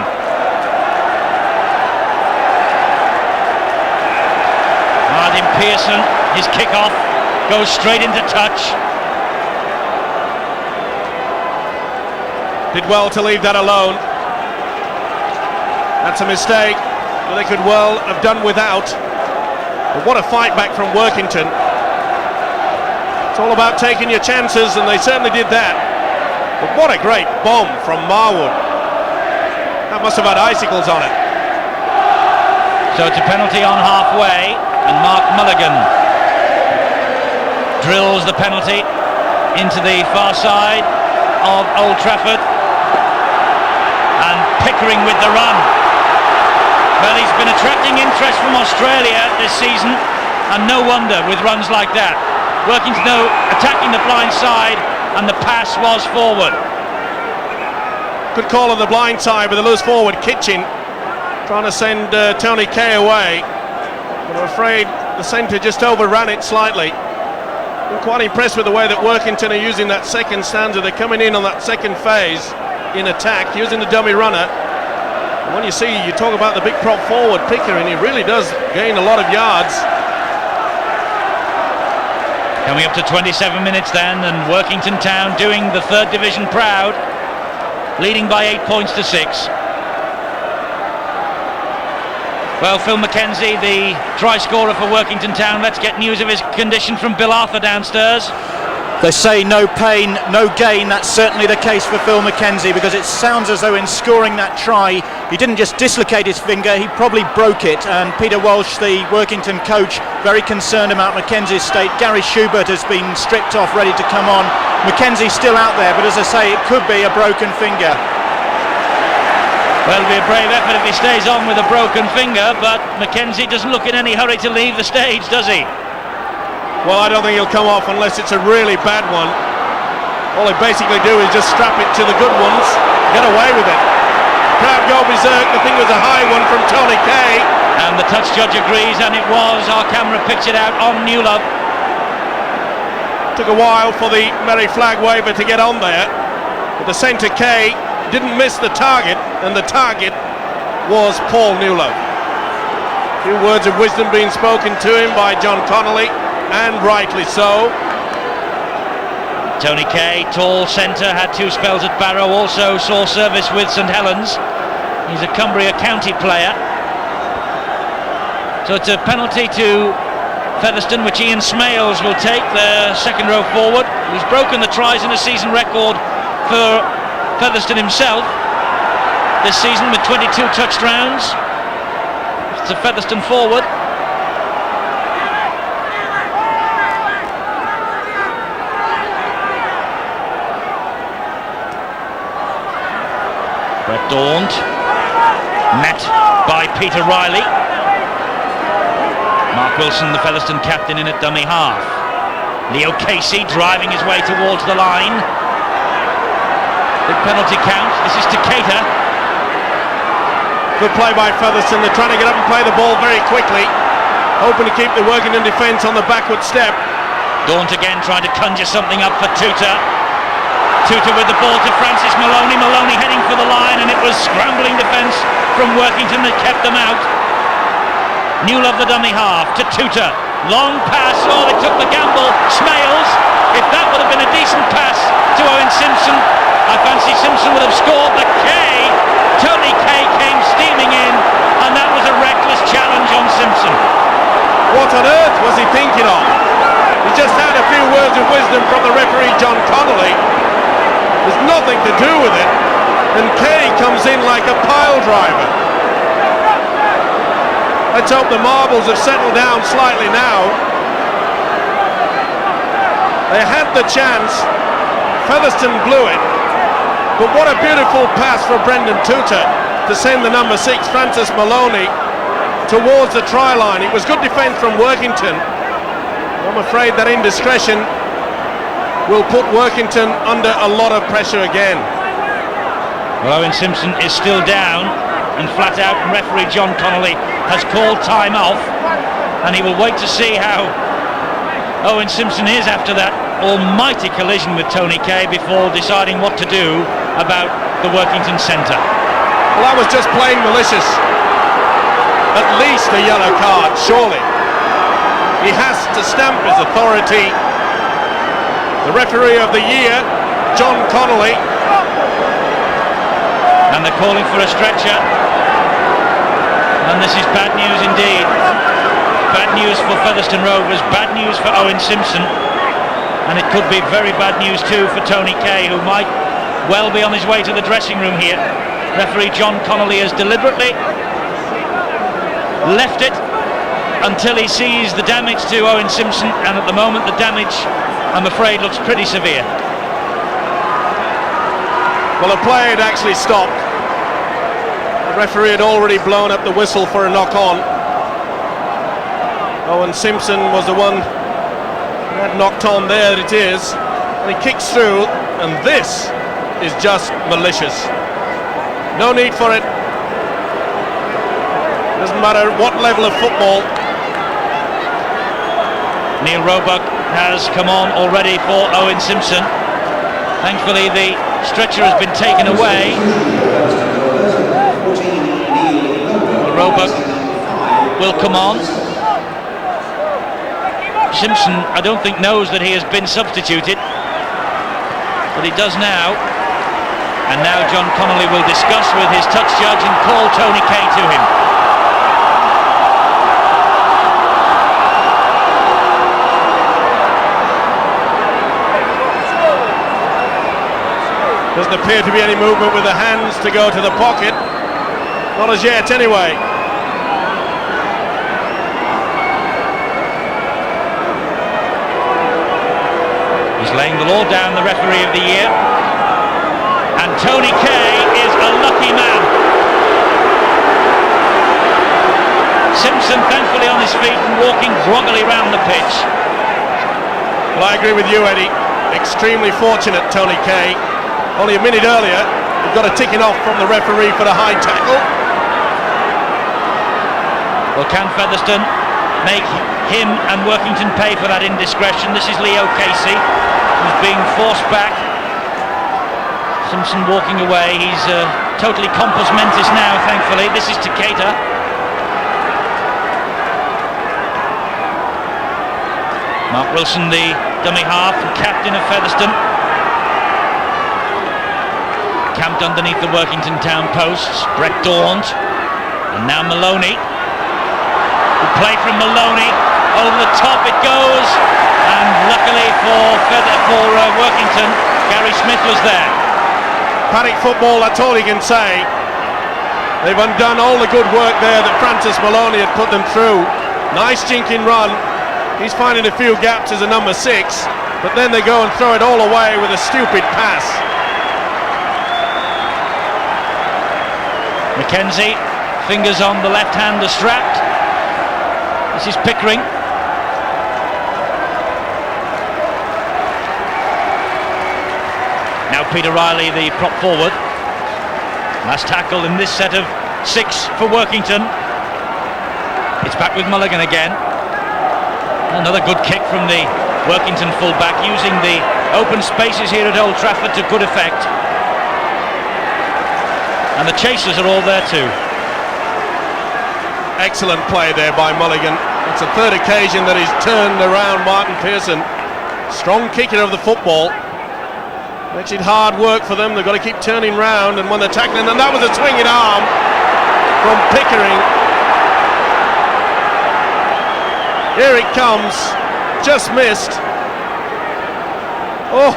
Martin Pearson, his kick-off goes straight into touch. Did well to leave that alone. That's a mistake that they could well have done without. But what a fight back from Workington. all about taking your chances, and they certainly did that. But what a great bomb from Marwood. That must have had icicles on it. So it's a penalty on halfway, and Mark Mulligan drills the penalty into the far side of Old Trafford, and Pickering with the run. Well, he's been attracting interest from Australia this season, and no wonder with runs like that. Workington attacking the blind side, and the pass was forward. Good call on the blind side with a loose forward. Kitchen trying to send Tony Kay away, but I'm afraid the centre just overran it slightly. I'm quite impressed with the way that Workington are using that second stanza. They're coming in on that second phase in attack, using the dummy runner. And when you talk about the big prop forward Pickering, he really does gain a lot of yards. Coming up to 27 minutes then, and Workington Town doing the third division proud, leading by 8 points to 6. Well, Phil Mackenzie, the try scorer for Workington Town. Let's get news of his condition from Bill Arthur downstairs. They say no pain, no gain. That's certainly the case for Phil Mackenzie, because it sounds as though in scoring that try, he didn't just dislocate his finger, he probably broke it. And Peter Walsh, the Workington coach, very concerned about Mackenzie's state. Gary Schubert has been stripped off, ready to come on. Mackenzie's still out there, but as I say, it could be a broken finger. Well, it'll be a brave effort if he stays on with a broken finger, but Mackenzie doesn't look in any hurry to leave the stage, does he? Well, I don't think he'll come off unless it's a really bad one. All they basically do is just strap it to the good ones, get away with it. Crowd go berserk. The thing was a high one from Tony Kay. And the touch judge agrees, and it was. Our camera picked it out on Newlove. Took a while for the Merry Flag waver to get on there, but the centre Kay didn't miss the target, and the target was Paul Newlove. A few words of wisdom being spoken to him by John Connolly, and rightly so. Tony Kay, tall centre, had 2 spells at Barrow, also saw service with St Helens. He's a Cumbria County player. So it's a penalty to Featherstone, which Ian Smales will take, the second row forward. He's broken the tries in a season record for Featherstone himself this season with 22 touched rounds. It's a Featherstone forward. Brett Daunt, met by Peter Riley. Mark Wilson, the Featherstone captain, in at dummy half. Leo Casey driving his way towards the line. Big penalty count. This is Takeda. Good play by Featherstone. They're trying to get up and play the ball very quickly, hoping to keep the Workington defence on the backward step. Daunt again trying to conjure something up for Tutor. Tutor with the ball to Francis Maloney. Maloney heading for the line, and it was scrambling defence from Workington that kept them out. Newlove the dummy half to Tutor. Long pass. Oh, they took the gamble. Smales. If that would have been a decent pass to Owen Simpson, I fancy Simpson would have scored. But Tony Kay came steaming in, and that was a reckless challenge on Simpson. What on earth was he thinking of? He just had a few words of wisdom from the referee, John Connolly. There's nothing to do with it, and Kay comes in like a pile driver. Let's hope the marbles have settled down slightly now. They had the chance. Featherstone blew it. But what a beautiful pass for Brendan Tutor to send the number 6, Francis Maloney, towards the try line. It was good defence from Workington. I'm afraid that indiscretion will put Workington under a lot of pressure again. Well, Owen Simpson is still down and flat out, and referee John Connolly has called time off, and he will wait to see how Owen Simpson is after that almighty collision with Tony Kay before deciding what to do about the Workington centre. Well, that was just plain malicious. At least a yellow card, surely. He has to stamp his authority. The referee of the year, John Connolly. And they're calling for a stretcher. And this is bad news indeed. Bad news for Featherstone Rovers, bad news for Owen Simpson. And it could be very bad news too for Tony Kay, who might well be on his way to the dressing room here. Referee John Connolly has deliberately left it until he sees the damage to Owen Simpson, and at the moment the damage, I'm afraid, looks pretty severe. Well, the play had actually stopped. The referee had already blown up the whistle for a knock-on. Owen Simpson was the one who had knocked on. There it is, and he kicks through, and this is just malicious. No need for it. Doesn't matter what level of football. Neil Roebuck has come on already for Owen Simpson. Thankfully the stretcher has been taken away. Roebuck will come on. Simpson, I don't think, knows that he has been substituted, but he does now. And now John Connolly will discuss with his touch judge and call Tony Kay to him. Doesn't appear to be any movement with the hands to go to the pocket. Not as yet, anyway. He's laying the law down, the referee of the year. And Tony Kay is a lucky man. Simpson thankfully on his feet and walking groggily round the pitch. Well, I agree with you, Eddie. Extremely fortunate, Tony Kay. Only a minute earlier, he got a ticking off from the referee for the high tackle. Well, can Featherstone make him and Workington pay for that indiscretion? This is Leo Casey, who's being forced back. Simpson walking away. He's totally compos mentis now, thankfully. This is Takeda. Mark Wilson, the dummy half and captain of Featherstone, camped underneath the Workington Town posts. Brett Daunt, and now Maloney. Good play from Maloney, over the top it goes, and luckily for Workington, Gary Smith was there. Panic football, that's all you can say. They've undone all the good work there that Francis Maloney had put them through. Nice jinking run. He's finding a few gaps as a number 6, but then they go and throw it all away with a stupid pass. Mackenzie, fingers on the left hand are strapped. This is Pickering. Now Peter Riley, the prop forward. Last tackle in this set of 6 for Workington. It's back with Mulligan again. Another good kick from the Workington fullback, using the open spaces here at Old Trafford to good effect. And the chasers are all there too. Excellent play there by Mulligan. It's the third occasion that he's turned around Martin Pearson. Strong kicker of the football. Makes it hard work for them. They've got to keep turning round, and when they're tackling, and that was a swinging arm from Pickering. Here it comes, just missed. Oh,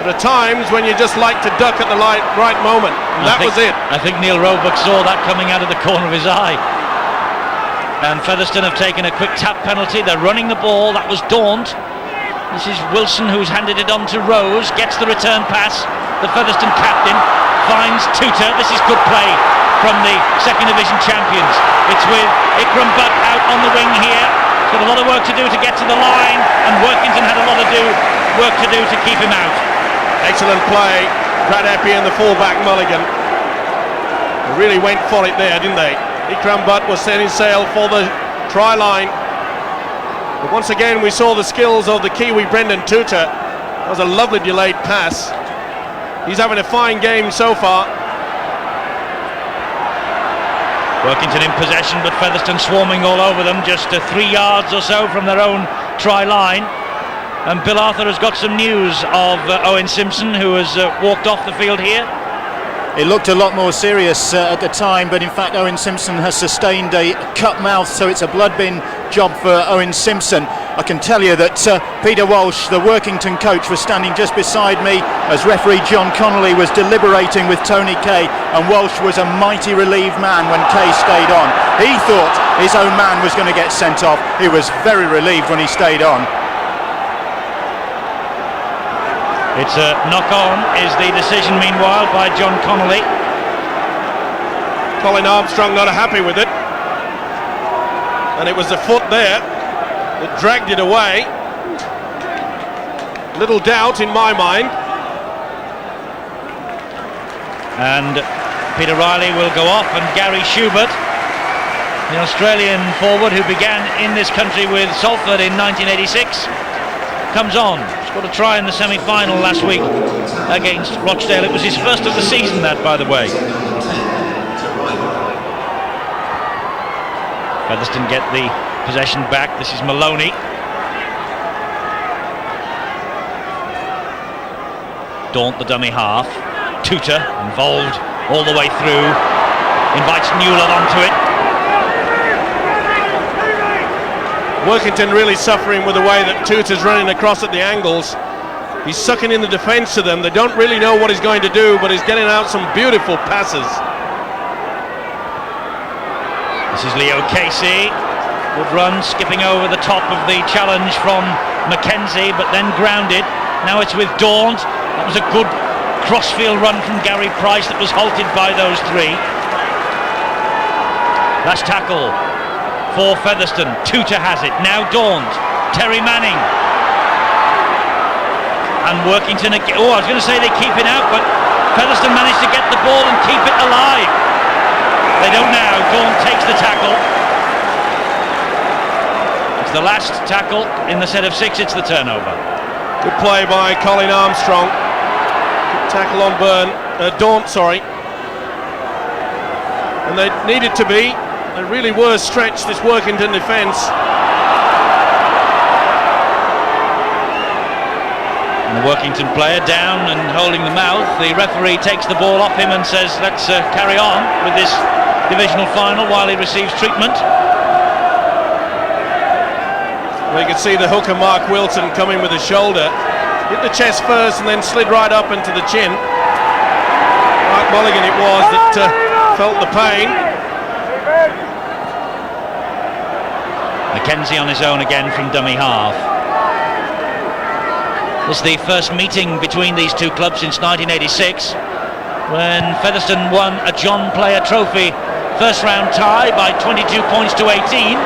there are times when you just like to duck at the right moment, and that was it. I think Neil Roebuck saw that coming out of the corner of his eye. And Featherstone have taken a quick tap penalty. They're running the ball. That was Daunt. This is Wilson, who's handed it on to Rose, gets the return pass. The Featherstone captain finds Tutor. This is good play from the second division champions. It's with Ikram Butt out on the wing here. He's got a lot of work to do to get to the line, and Workington had a lot of work to do to keep him out. Excellent play. Brad Eppie and the fullback Mulligan. They really went for it there, didn't they? Ikram Butt was setting sail for the try line. But once again we saw the skills of the Kiwi Brendan Tutor. That was a lovely delayed pass. He's having a fine game so far. Workington in possession, but Featherstone swarming all over them, just 3 yards or so from their own try line. And Bill Arthur has got some news of Owen Simpson, who has walked off the field here. It looked a lot more serious at the time, but in fact Owen Simpson has sustained a cut mouth, so it's a blood bin job for Owen Simpson. I can tell you that Peter Walsh, the Workington coach, was standing just beside me as referee John Connolly was deliberating with Tony Kay, and Walsh was a mighty relieved man when Kay stayed on. He thought his own man was going to get sent off. He was very relieved when he stayed on. It's a knock-on, is the decision meanwhile by John Connolly. Colin Armstrong not happy with it, and it was the foot there that dragged it away. Little doubt in my mind. And Peter Riley will go off, and Gary Schubert, the Australian forward who began in this country with Salford in 1986, comes on. Scored a try in the semi-final last week against Rochdale. It was his first of the season, that, by the way. Featherstone get the possession back. This is Maloney. Daunt, the dummy half. Tutor involved all the way through. Invites Newland onto it. Workington really suffering with the way that Tutor's running across at the angles. He's sucking in the defence to them. They don't really know what he's going to do, but he's getting out some beautiful passes. This is Leo Casey. Good run, skipping over the top of the challenge from Mackenzie, but then grounded. Now it's with Daunt. That was a good crossfield run from Gary Price that was halted by those three. Last tackle for Featherstone. Tutor has it. Now Daunt. Terry Manning. And Workington again. Oh, I was going to say they keep it out, but Featherstone managed to get the ball and keep it alive. They don't now. Daunt takes the tackle. It's the last tackle in the set of 6. It's the turnover. Good play by Colin Armstrong. Good tackle on Daunt, sorry. And they needed to be. They really were stretched, this Workington defence. And the Workington player down and holding the mouth. The referee takes the ball off him and says, let's carry on with this divisional final while he receives treatment. Well, you can see the hooker Mark Wilson coming with a shoulder. Hit the chest first and then slid right up into the chin. Mark Mulligan it was that felt the pain. Mackenzie on his own again from dummy half. This is the first meeting between these two clubs since 1986, when Featherstone won a John Player Trophy first round tie by 22 points to 18.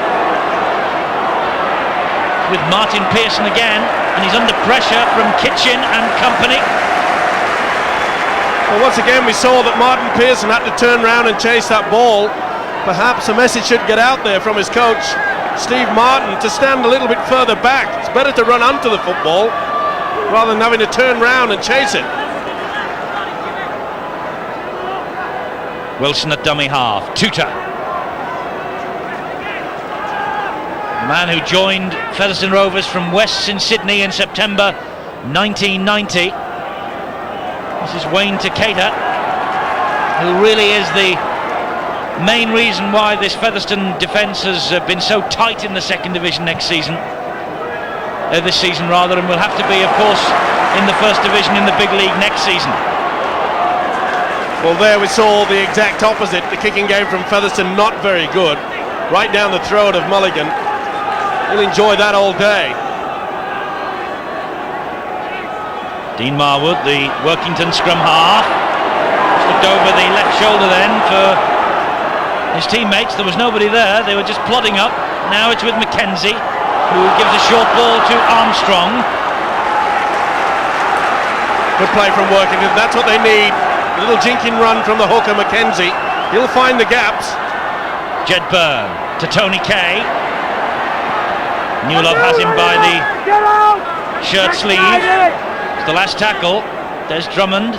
With Martin Pearson again, and he's under pressure from Kitchen and company. Well, once again we saw that Martin Pearson had to turn round and chase that ball. Perhaps a message should get out there from his coach Steve Martin to stand a little bit further back. It's better to run onto the football rather than having to turn round and chase it. Wilson at dummy half. Tutor, the man who joined Featherstone Rovers from Wests in Sydney in September 1990. This is Wayne Takeda, who really is the main reason why this Featherstone defence has been so tight in the second division this season, and will have to be, of course, in the first division in the big league next season. Well, there we saw the exact opposite. The kicking game from Featherstone not very good, right down the throat of Mulligan. He'll enjoy that all day. Dean Marwood, the Workington scrum half, just looked over the left shoulder then for his teammates. There was nobody there. They were just plodding up. Now it's with Mackenzie, who gives a short ball to Armstrong. Good play from Workington. That's what they need. A little jinking run from the hooker Mackenzie. He'll find the gaps. Jed Byrne to Tony Kay. Newlove has him by the shirt sleeve. It's the last tackle. There's Drummond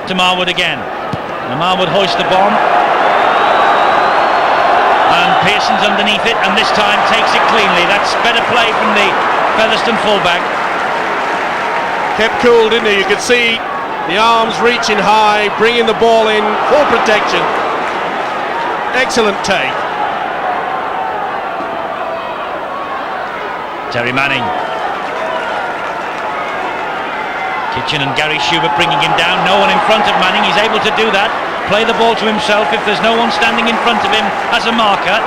to Marwood again. And Marwood hoists the bomb. And Pearson's underneath it, and this time takes it cleanly. That's better play from the Featherstone fullback. Kept cool, didn't he? You could see the arms reaching high, bringing the ball in, full protection. Excellent take. Terry Manning. Kitchen and Gary Schubert bringing him down. No one in front of Manning. He's able to do that. Play the ball to himself if there's no one standing in front of him as a marker.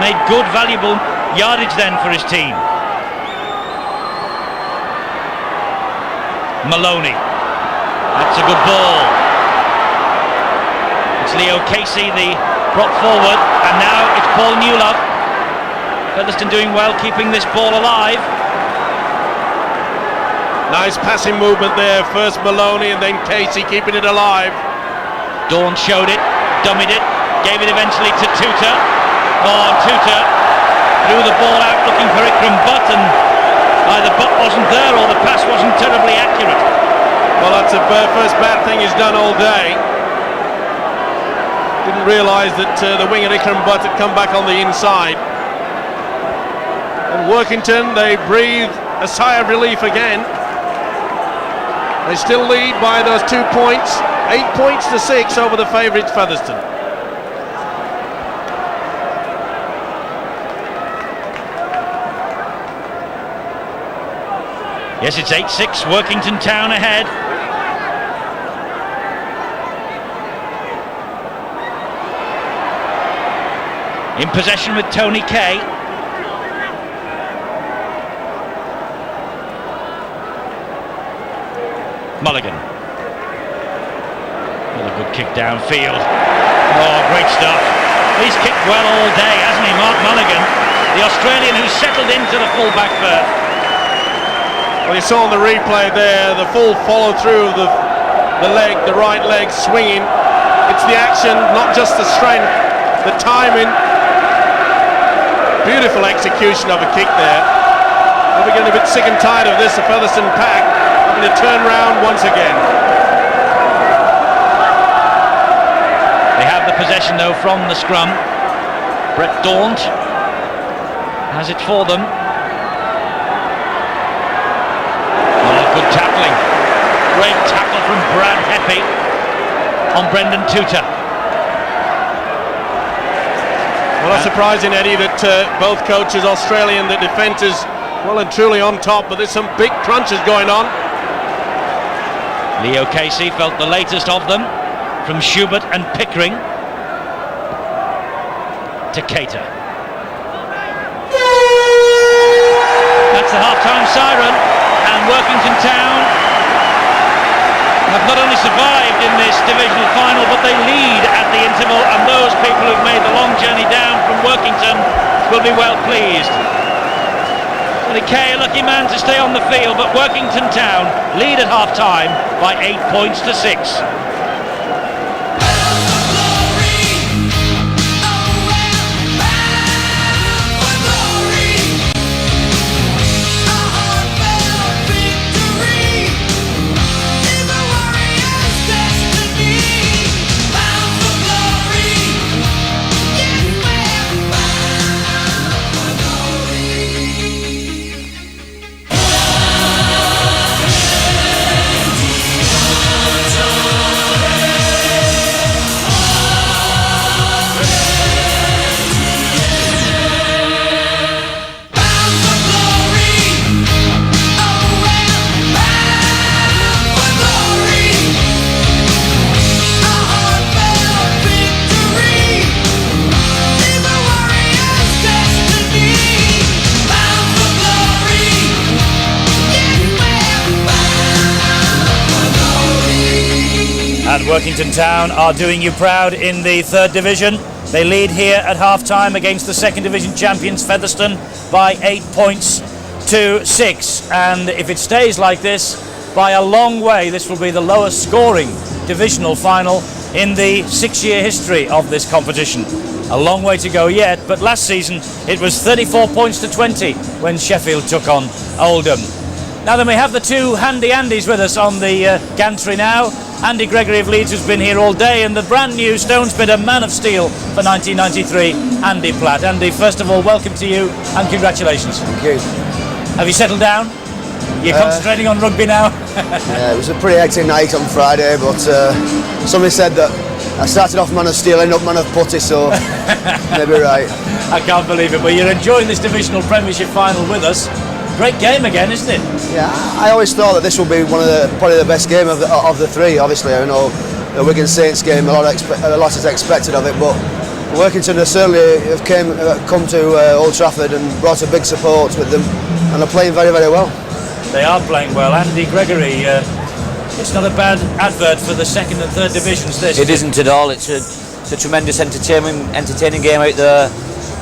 Made good, valuable yardage then for his team. Maloney. That's a good ball. It's Leo Casey, the prop forward, and now it's Paul Newlove. Featherstone doing well, keeping this ball alive. Nice passing movement there. First Maloney and then Casey keeping it alive. Dawn showed it, dummied it, gave it eventually to Tutor. Oh, Tutor threw the ball out looking for Ikram Butt, and either Butt wasn't there or the pass wasn't terribly accurate. Well, that's the first bad thing he's done all day. Didn't realise that the winger Ikram Butt had come back on the inside. And Workington, they breathe a sigh of relief again. They still lead by those 2 points, 8 points to 6 over the favourites Featherstone. Yes, it's 8-6, Workington Town ahead. In possession with Tony Kay. Mulligan. Another good kick downfield. Oh, great stuff. He's kicked well all day, hasn't he, Mark Mulligan? The Australian who's settled into the full-back berth. Well, you saw on the replay there, the full follow-through of the leg, the right leg swinging. It's the action, not just the strength, the timing. Beautiful execution of a kick there. We're getting a bit sick and tired of this, the Featherstone pack having to turn round once again. They have the possession though from the scrum. Brett Daunt has it for them. Oh, good tackling. Great tackle from Brad Heppy on Brendan Tutor. Well, not surprising, Eddie, that both coaches, Australian, the defenders, well and truly on top, but there's some big crunches going on. Leo Casey felt the latest of them from Schubert and Pickering to Cater. That's the half-time siren, and Workington Town have not only survived in this divisional final, but they lead at the interval, and those people who've made the long journey down from Workington will be well pleased. Tony Kay, a lucky man to stay on the field, but Workington Town lead at half-time by 8 points to 6. Workington Town are doing you proud in the third division. They lead here at half-time against the second division champions Featherstone by 8 points to 6. And if it stays like this, by a long way, this will be the lowest scoring divisional final in the 6-year history of this competition. A long way to go yet, but last season it was 34 points to 20 when Sheffield took on Oldham. Now then, we have the two handy Andys with us on the gantry now. Andy Gregory of Leeds, who's been here all day, and the brand new Stonespitter Man of Steel for 1993, Andy Platt. Andy, first of all, welcome to you and congratulations. Thank you. Have you settled down? You're concentrating on rugby now? Yeah, it was a pretty hectic night on Friday, but somebody said that I started off man of steel, ended up man of putty, so maybe right. I can't believe it, but you're enjoying this divisional Premiership final with us. Great game again, isn't it? Yeah, I always thought that this would be probably the best game of the three. Obviously, I know the Wigan Saints game, a lot is expected of it, but Workington certainly have come to Old Trafford and brought a big support with them, and are playing very, very well. They are playing well. Andy Gregory, it's not a bad advert for the second and third divisions. It isn't at all. It's a tremendous entertaining game out there.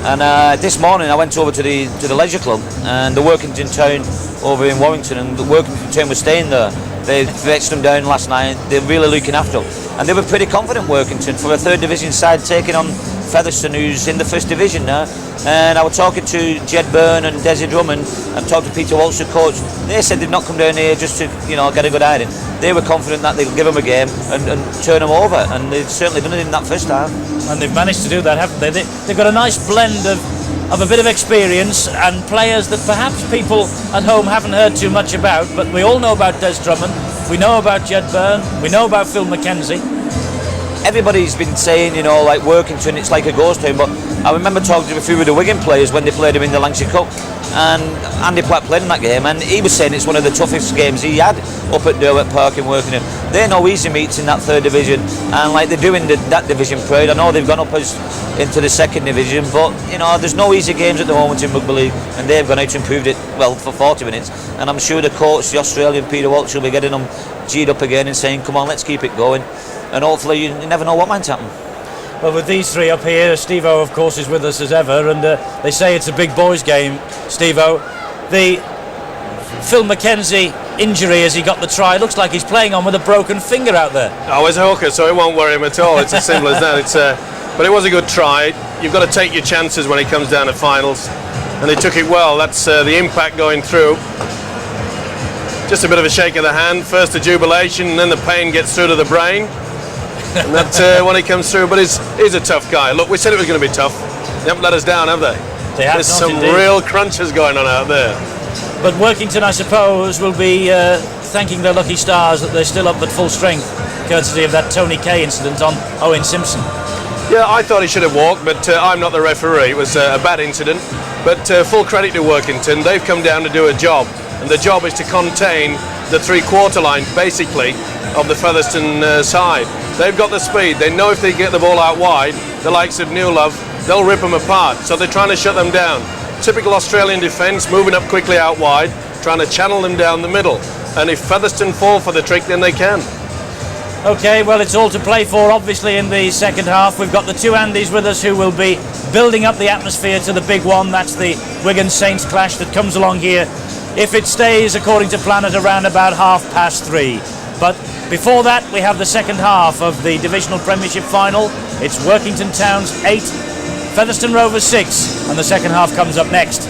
And this morning I went over to the Leisure Club and the Workington Town over in Warrington, and the Workington Town was staying there. They fetched them down last night. They're really looking after them, and they were pretty confident, Workington, for a third division side taking on Featherstone, who's in the first division now. And I was talking to Jed Byrne and Desi Drummond and talked to Peter Walsh, the coach. They said they've not come down here just to get a good hiding. They were confident that they'll give them a game and turn them over, and they've certainly done it in that first half. And they've managed to do that, haven't they? They've got a nice blend of a bit of experience and players that perhaps people at home haven't heard too much about, but we all know about Des Drummond, we know about Jed Byrne, we know about Phil McKenzie. Everybody's been saying, like Workington, it's like a ghost town, but I remember talking to a few of the Wigan players when they played him in the Lancashire Cup, and Andy Platt played in that game, and he was saying it's one of the toughest games he had up at Derwent Park in Workington. They're no easy meets in that third division, and like they're doing that division proud. I know they've gone up into the second division, but there's no easy games at the moment in Rugby League, and they've gone out and improved it for 40 minutes, and I'm sure the coach, the Australian Peter Walsh, will be getting them G'd up again and saying, come on, let's keep it going. And hopefully you never know what might happen. Well, with these three up here, Steve-O of course is with us as ever, and they say it's a big boys game. Steve-O, the Phil McKenzie injury as he got the try, looks like he's playing on with a broken finger out there. Oh, he's a hooker, so it won't worry him at all. It's as simple as that. But it was a good try. You've got to take your chances when it comes down to finals, and they took it well. That's the impact going through. Just a bit of a shake of the hand, first the jubilation, and then the pain gets through to the brain. And that's when he comes through. But he's a tough guy. Look, we said it was going to be tough. They haven't let us down, have they? They have. There's some real crunches going on out there. But Workington, I suppose, will be thanking their lucky stars that they're still up at full strength, courtesy of that Tony Kay incident on Owen Simpson. Yeah, I thought he should have walked, but I'm not the referee. It was a bad incident. But full credit to Workington. They've come down to do a job, and the job is to contain the three-quarter line, basically, of the Featherstone side. They've got the speed. They know if they get the ball out wide, the likes of Newlove, they'll rip them apart. So they're trying to shut them down. Typical Australian defence, moving up quickly out wide, trying to channel them down the middle. And if Featherstone fall for the trick, then they can. OK, well, it's all to play for, obviously, in the second half. We've got the two Andys with us who will be building up the atmosphere to the big one. That's the Wigan Saints clash that comes along here, if it stays according to plan, at around about 3:30. But before that, we have the second half of the Divisional Premiership final. It's Workington Town's 8, Featherstone Rovers 6, and the second half comes up next.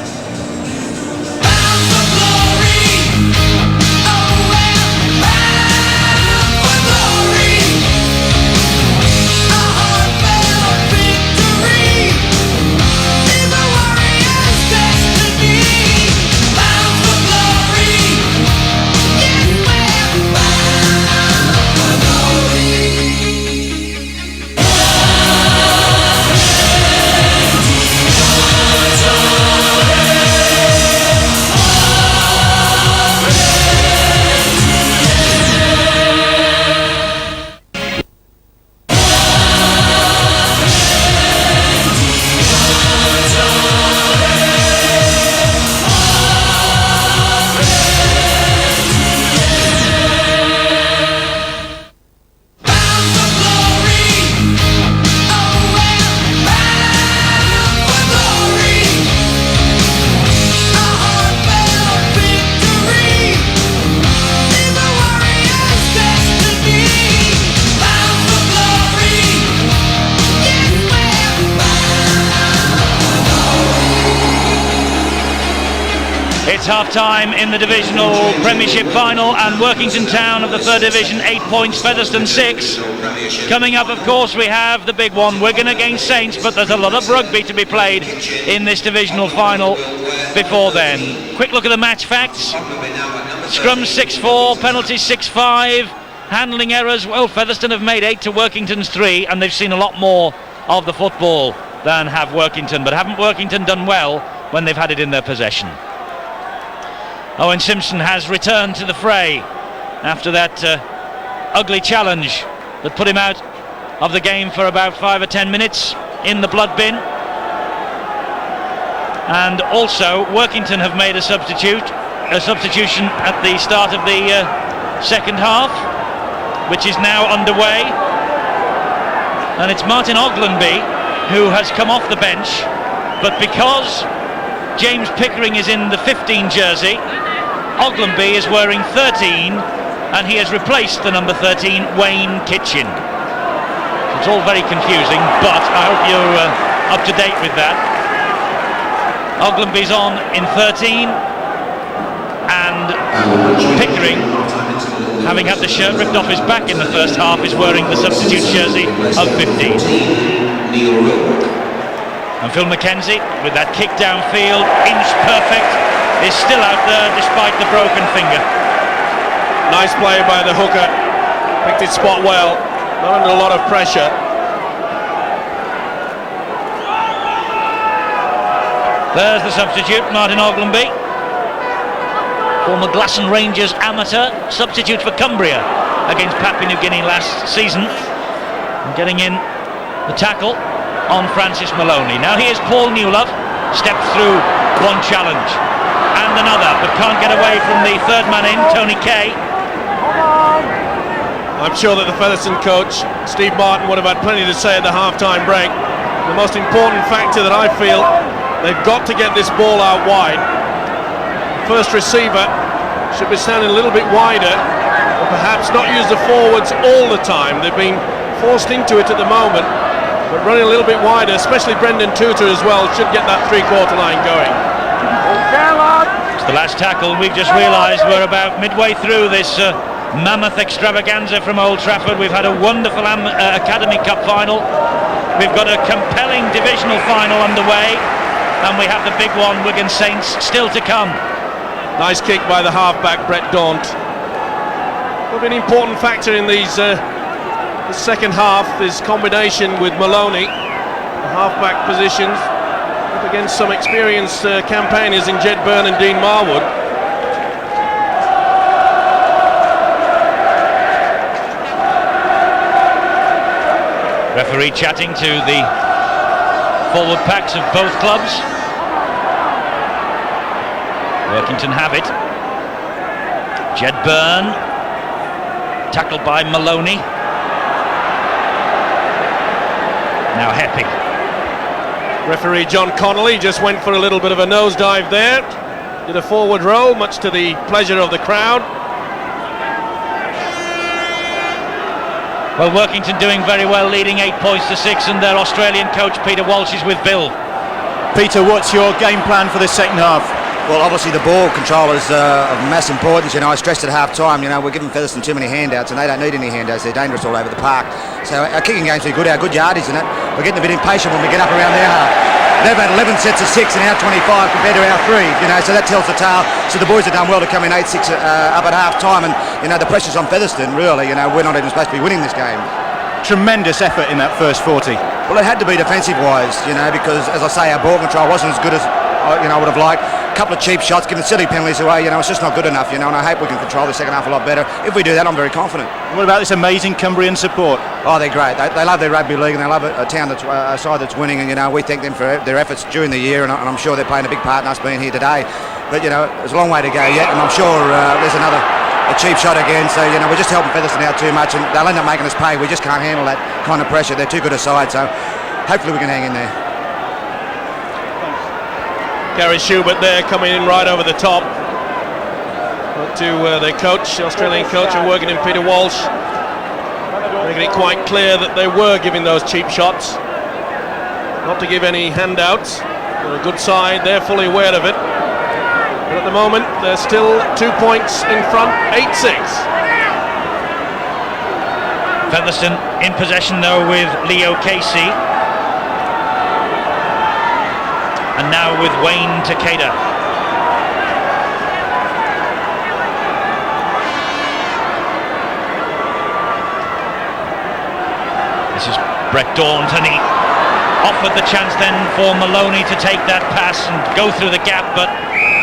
It's half-time in the Divisional Premiership final, and Workington Town of the 3rd Division 8 points, Featherstone 6. Coming up, of course, we have the big one, Wigan against Saints, but there's a lot of rugby to be played in this divisional final before then. Quick look at the match facts. Scrums 6-4, penalties 6-5, handling errors. Well, Featherstone have made 8 to Workington's 3, and they've seen a lot more of the football than have Workington. But haven't Workington done well when they've had it in their possession? Owen Simpson has returned to the fray after that ugly challenge that put him out of the game for about 5 or 10 minutes in the blood bin. And also Workington have made a substitution at the start of the second half, which is now underway, and it's Martin Oglenby who has come off the bench, but because James Pickering is in the 15 jersey, Oglenby is wearing 13, and he has replaced the number 13, Wayne Kitchen. It's all very confusing, but I hope you're up to date with that. Oglenby's on in 13, and Pickering, having had the shirt ripped off his back in the first half, is wearing the substitute jersey of 15. And Phil McKenzie, with that kick downfield, inch perfect, is still out there despite the broken finger. Nice play by the hooker, picked his spot well, not under a lot of pressure. There's the substitute, Martin Oglenby, former Glasson Rangers amateur, substitute for Cumbria against Papua New Guinea last season, and getting in the tackle on Francis Maloney. Now here's Paul Newlove, steps through one challenge and another, but can't get away from the third man in, Tony Kay. I'm sure that the Featherstone coach, Steve Martin, would have had plenty to say at the half-time break. The most important factor that I feel, they've got to get this ball out wide. The first receiver should be standing a little bit wider, or perhaps not use the forwards all the time. They've been forced into it at the moment, but running a little bit wider, especially Brendan Tudor as well, should get that three-quarter line going. It's the last tackle. We've just realised we're about midway through this mammoth extravaganza from Old Trafford. We've had a wonderful Academy Cup final. We've got a compelling divisional final underway, and we have the big one, Wigan Saints, still to come. Nice kick by the halfback, Brett Daunt. Will be an important factor in these the second half, this combination with Maloney, the halfback positions, up against some experienced campaigners in Jed Byrne and Dean Marwood. Referee chatting to the forward packs of both clubs. Workington have it. Jed Byrne, tackled by Maloney. Now Hepping. Referee John Connolly just went for a little bit of a nosedive there. Did a forward roll, much to the pleasure of the crowd. Well, Workington doing very well, leading 8 points to 6, and their Australian coach Peter Walsh is with Bill. Peter, what's your game plan for the second half? Well, obviously the ball control is of mass importance. I stressed at half-time, we're giving Featherstone too many handouts, and they don't need any handouts. They're dangerous all over the park. So our kicking game's pretty good, our good yardage in it. We're getting a bit impatient when we get up around their half. They've had 11 sets of 6 and our 25 compared to our 3, so that tells the tale. So the boys have done well to come in 8-6 up at half-time, and, the pressure's on Featherstone, really. We're not even supposed to be winning this game. Tremendous effort in that first 40. Well, it had to be defensive-wise, because, as I say, our ball control wasn't as good as, I would have liked. A couple of cheap shots, giving silly penalties away, it's just not good enough, and I hope we can control the second half a lot better. If we do that, I'm very confident. What about this amazing Cumbrian support? Oh, they're great. They love their rugby league, and they love a town that's a side that's winning, and we thank them for their efforts during the year, and I'm sure they're playing a big part in us being here today. But there's a long way to go yet, and I'm sure there's a cheap shot again. So we're just helping Featherstone out too much, and they'll end up making us pay. We just can't handle that kind of pressure. They're too good a side, so hopefully we can hang in there. Gary Schubert there coming in right over the top. Up to their coach, Australian coach of Workington, Peter Walsh, making it quite clear that they were giving those cheap shots, not to give any handouts. They're a good side, they're fully aware of it. But at the moment, they're still 2 points in front, 8-6. Featherstone in possession though with Leo Casey. And now with Wayne Takeda. Brett Daunt, and he offered the chance then for Maloney to take that pass and go through the gap, but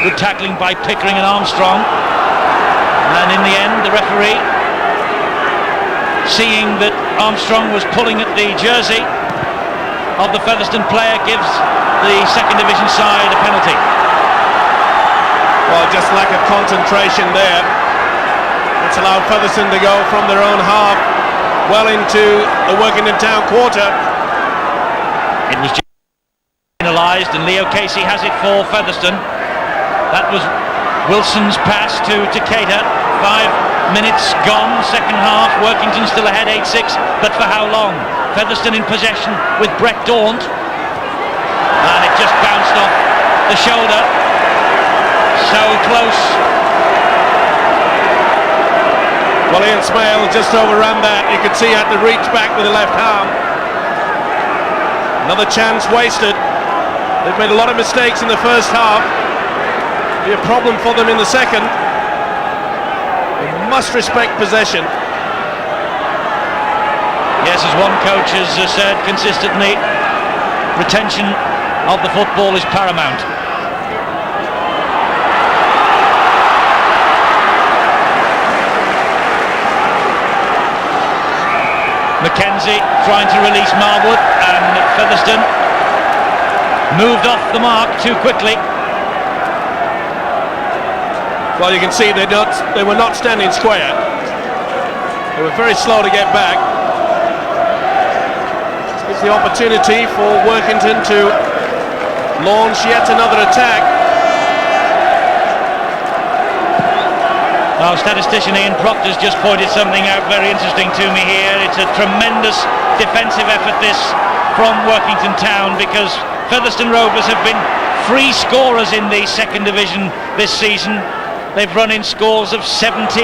good tackling by Pickering and Armstrong. And in the end, the referee, seeing that Armstrong was pulling at the jersey of the Featherstone player, gives the second division side a penalty. Well, just lack of concentration there. It's allowed Featherstone to go from their own half well into the Workington Town quarter. It was penalised, and Leo Casey has it for Featherstone. That was Wilson's pass to Decatur. 5 minutes gone, second half. Workington still ahead 8-6, but for how long? Featherstone in possession with Brett Daunt, and it just bounced off the shoulder. So close. Well, Ian Smale just overran that. You could see he had to reach back with the left arm. Another chance wasted. They've made a lot of mistakes in the first half. Be a problem for them in the second. They must respect possession. Yes, as one coach has said consistently, retention of the football is paramount. Mackenzie trying to release Marwood, and Featherstone moved off the mark too quickly. Well, you can see they were not standing square. They were very slow to get back. It's the opportunity for Workington to launch yet another attack. Our statistician Ian Proctor's just pointed something out very interesting to me here. It's a tremendous defensive effort, this, from Workington Town, because Featherstone Rovers have been free scorers in the second division this season. They've run in scores of 78,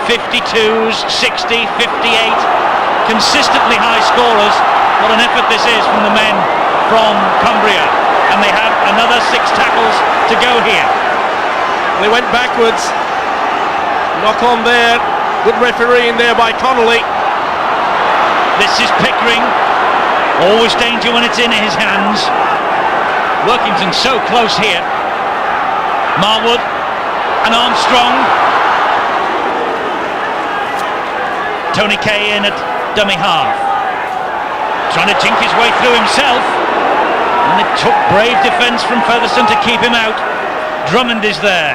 52s, 60, 58. Consistently high scorers. What an effort this is from the men from Cumbria. And they have another 6 tackles to go here. They went backwards. Knock on there. Good refereeing there by Connolly. This is Pickering. Always danger when it's in his hands. Workington so close here. Marwood and Armstrong. Tony Kay in at dummy half. Trying to chink his way through himself. And it took brave defence from Featherstone to keep him out. Drummond is there.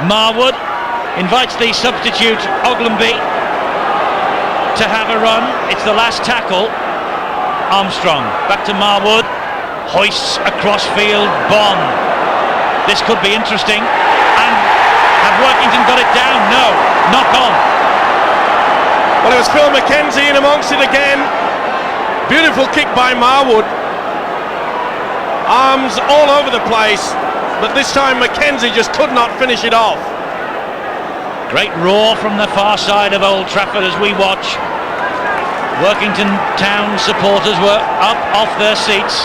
Marwood invites the substitute Oglamby to have a run. It's the last tackle. Armstrong back to Marwood, hoists across field. Bond. This could be interesting. And have Workington got it down? No. Knock on. Well, it was Phil Mackenzie in amongst it again. Beautiful kick by Marwood. Arms all over the place, but this time Mackenzie just could not finish it off. Great roar from the far side of Old Trafford as we watch. Workington Town supporters were up off their seats.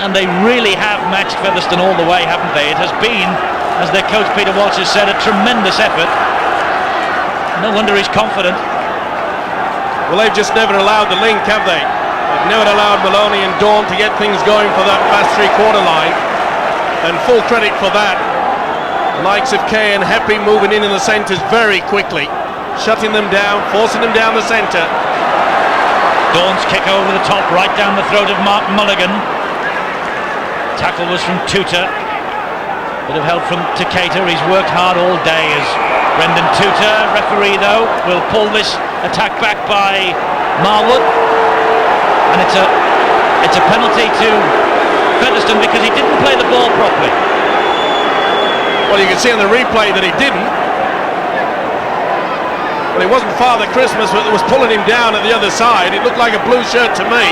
And they really have matched Featherstone all the way, haven't they? It has been, as their coach Peter Walsh has said, a tremendous effort. No wonder he's confident. Well, they've just never allowed the link, have they? They've never allowed Maloney and Daunt to get things going for that fast 3/4 line. And full credit for that. The likes of Kay and Heppy moving in the centres very quickly, shutting them down, forcing them down the centre. Daunt's kick over the top, right down the throat of Mark Mulligan. Tackle was from Tutor. Bit of help from Decatur. He's worked hard all day as Brendan Tutor. Referee, though, will pull this attack back by Marwood. And it's a penalty to Featherstone because he didn't play the ball properly. Well, you can see on the replay that he didn't. Well, it wasn't Father Christmas that was pulling him down at the other side. It looked like a blue shirt to me.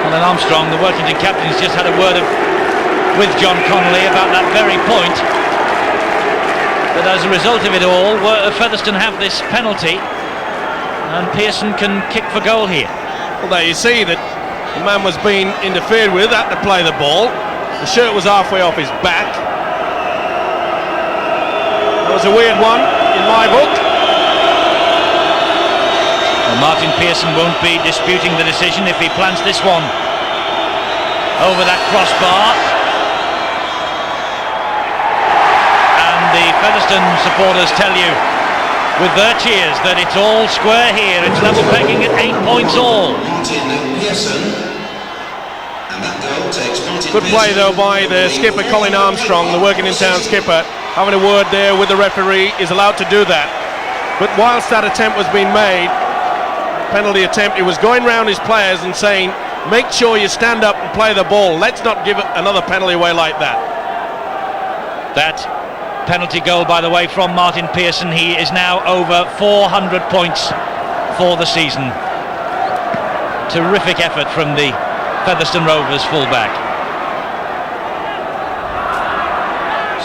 Well, then Armstrong, the Workington captain, has just had a word with John Connolly about that very point. But as a result of it all, Featherstone have this penalty, and Pearson can kick for goal here. Well, there you see that the man was being interfered with, had to play the ball. The shirt was halfway off his back. a weird one in my book. Well, Martin Pearson won't be disputing the decision if he plants this one over that crossbar. And the Featherstone supporters tell you with their cheers that it's all square here. It's level pegging at 8 points all. Good play though by the skipper Colin Armstrong, the Workington Town skipper, having a word there with the referee. Is allowed to do that. But whilst that attempt was being made, penalty attempt, he was going round his players and saying, make sure you stand up and play the ball. Let's not give another penalty away like that. That penalty goal, by the way, from Martin Pearson. He is now over 400 points for the season. Terrific effort from the Featherstone Rovers fullback.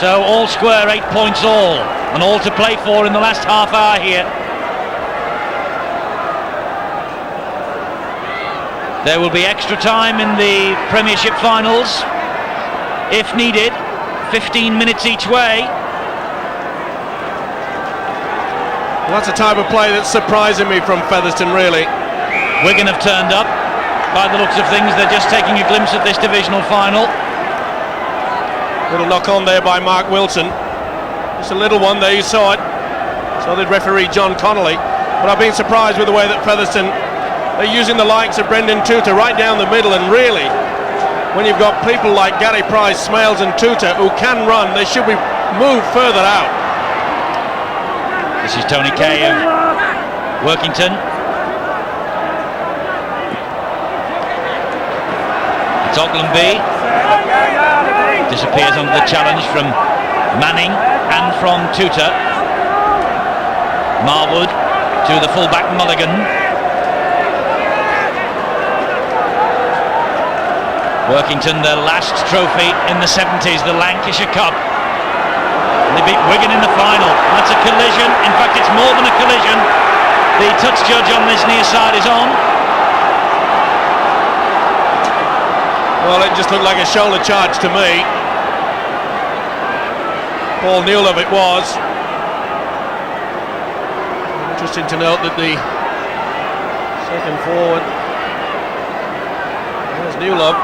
So all square, 8 points all, and all to play for in the last half hour here. There will be extra time in the Premiership finals, if needed, 15 minutes each way. Well, that's a type of play that's surprising me from Featherstone, really. Wigan have turned up. By the looks of things, they're just taking a glimpse at this divisional final. Little knock on there by Mark Wilson. Just a little one there, you saw it. So did referee John Connolly. But I've been surprised with the way that Featherstone, they're using the likes of Brendan Tutor right down the middle, and really, when you've got people like Gary Price, Smales and Tutor who can run, they should be moved further out. This is Tony Kay of Workington. It's Oglenby. Disappears under the challenge from Manning and from Tutor. Marwood to the fullback Mulligan. Workington, their last trophy in the 70s, the Lancashire Cup. And they beat Wigan in the final. That's a collision. In fact, it's more than a collision. The touch judge on this near side is on. Well, it just looked like a shoulder charge to me. Paul Newlove it was. Interesting to note that the second forward, there's Newlove.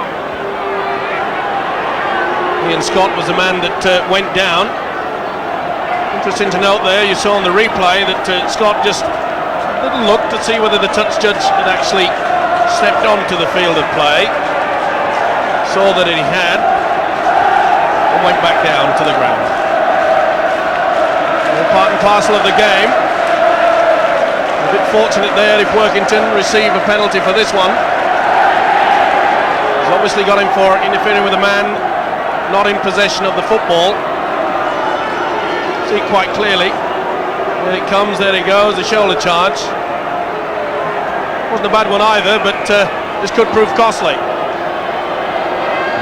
Ian Scott was the man that went down. Interesting to note there, you saw on the replay that Scott just a little look to see whether the touch judge had actually stepped onto the field of play. Saw that he had, and went back down to the ground. All part and parcel of the game. A bit fortunate there if Workington receive a penalty for this one. He's obviously got him for interfering with a man not in possession of the football. See quite clearly. There it comes, there he goes, the shoulder charge. Wasn't a bad one either, but this could prove costly.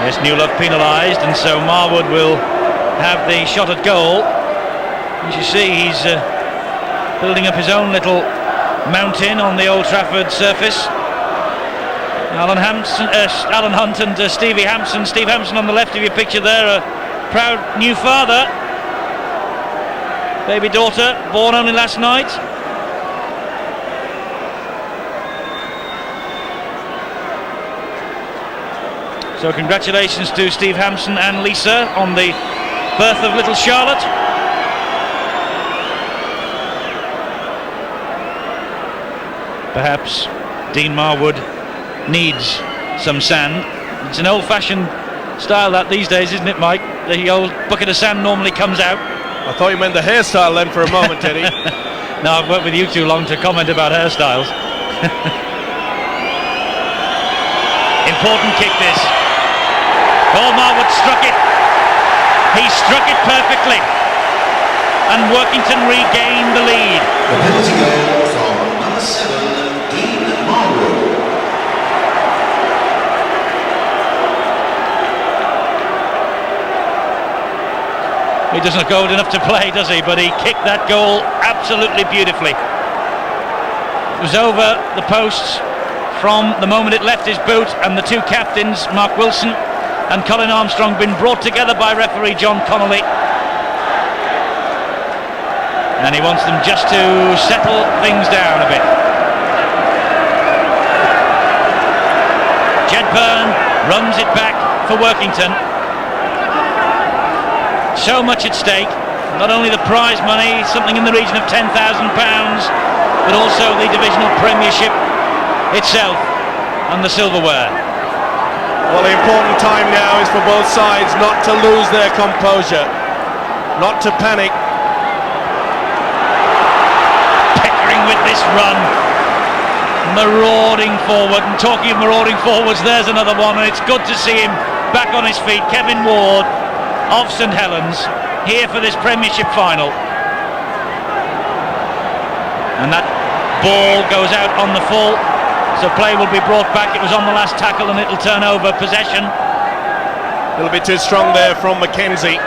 Yes, Newlove penalised, and so Marwood will have the shot at goal. As you see, he's building up his own little mountain on the Old Trafford surface. Alan Hunt and Steve Hampson on the left of your picture there, a proud new father. Baby daughter, born only last night. So congratulations to Steve Hampson and Lisa on the birth of little Charlotte. Perhaps Dean Marwood needs some sand. It's an old-fashioned style that these days, isn't it, Mike? The old bucket of sand normally comes out. I thought you meant the hairstyle then for a moment, Teddy. No, I've worked with you too long to comment about hairstyles. Important kick this. Paul Marwood struck it. He struck it perfectly. And Workington regained the lead. The penalty goal from number 7, Dean Marwood. He doesn't go enough to play, does he? But he kicked that goal absolutely beautifully. It was over the posts from the moment it left his boot, and the two captains, Mark Wilson and Colin Armstrong, been brought together by referee John Connolly. and he wants them just to settle things down a bit. Jedburn runs it back for Workington. So much at stake, not only the prize money, something in the region of £10,000, but also the Divisional Premiership itself and the silverware. Well, the important time now is for both sides not to lose their composure, not to panic. Pickering with this run, marauding forward, and talking of marauding forwards, there's another one, and it's good to see him back on his feet. Kevin Ward of St Helens here for this Premiership final, and that ball goes out on the full, so play will be brought back. It was on the last tackle and it'll turn over possession. A little bit too strong there from Mackenzie.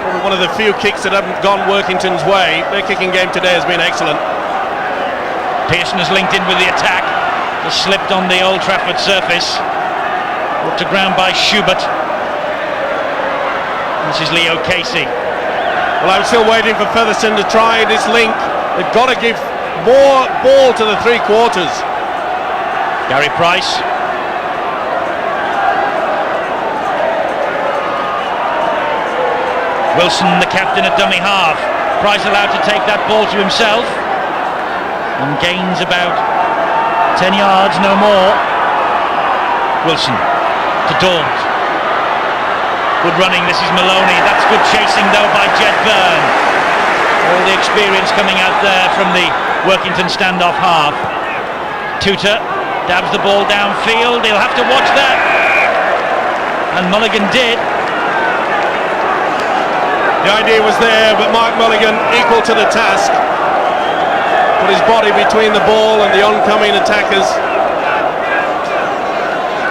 Probably one of the few kicks that haven't gone Workington's way. Their kicking game today has been excellent. Pearson has linked in with the attack, just slipped on the Old Trafford surface, brought to ground by Schubert. This is Leo Casey. Well, I'm still waiting for Featherstone to try this link. They've got to give more ball to the three quarters. Gary Price. Wilson, the captain, at dummy half. Price allowed to take that ball to himself and gains about 10 yards, no more. Wilson to Daunt. Good running, this is Maloney. That's good chasing though by Jedburn. All the experience coming out there from the Workington standoff half. Tutor dabs the ball downfield. He'll have to watch that. And Mulligan did. The idea was there, but Mark Mulligan equal to the task. Put his body between the ball and the oncoming attackers.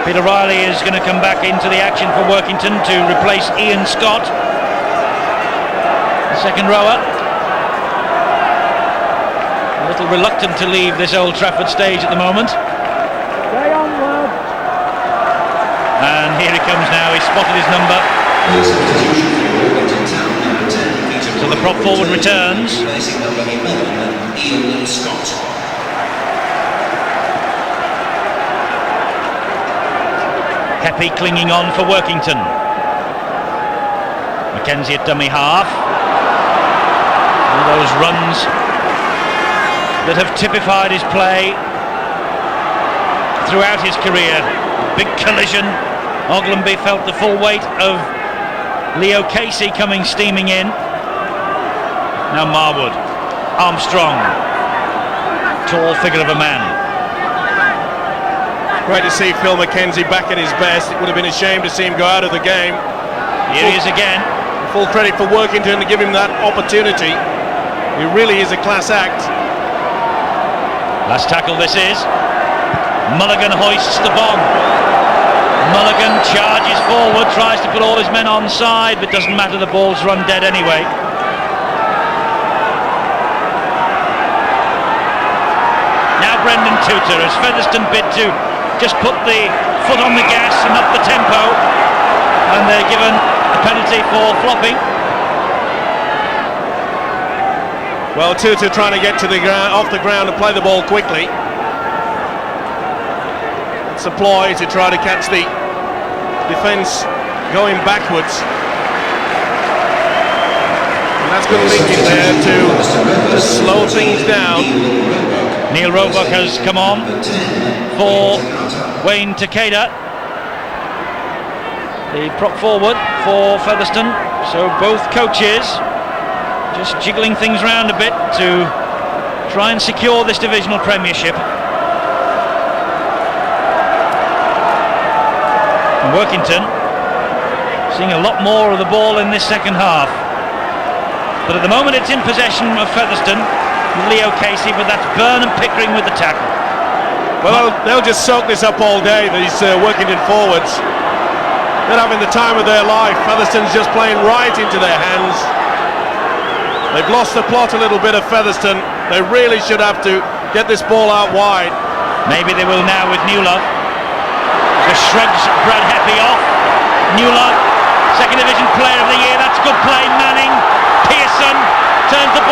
Peter Riley is going to come back into the action for Workington to replace Ian Scott, the second rower. A little reluctant to leave this Old Trafford stage at the moment. And here he comes now, he's spotted his number. So the prop forward returns. Kepi clinging on for Workington. Mackenzie at dummy half. One of those runs that have typified his play throughout his career. Big collision. Oglenby felt the full weight of Leo Casey coming steaming in. Now Marwood. Armstrong. Tall figure of a man. Great to see Phil Mackenzie back at his best. It would have been a shame to see him go out of the game. Here he is again. Full credit for Workington to give him that opportunity. He really is a class act. Last tackle this is. Mulligan hoists the bomb. Mulligan charges forward, tries to put all his men on side, but doesn't matter, the ball's run dead anyway. Now Brendan Tutor as Featherstone bid to just put the foot on the gas and up the tempo, and they're given a penalty for flopping. Well, Tutor trying to get to the ground, off the ground and play the ball quickly. It's a ploy to try to catch the defence going backwards. And that's good thinking there to slow things down. Neil Roebuck has come on for Wayne Takeda, the prop forward for Featherstone. So both coaches just jiggling things around a bit to try and secure this divisional premiership. And Workington seeing a lot more of the ball in this second half. But at the moment it's in possession of Featherstone with Leo Casey, but that's Burn and Pickering with the tackle. Well, they'll just soak this up all day, these Workington forwards. They're having the time of their life. Featherstone's just playing right into their hands. They've lost the plot a little bit of Featherstone. They really should have to get this ball out wide. Maybe they will now with Newlove. Just shrugs Brad Heppy off. Newlove, second division player of the year. That's good play. Manning, Pearson turns the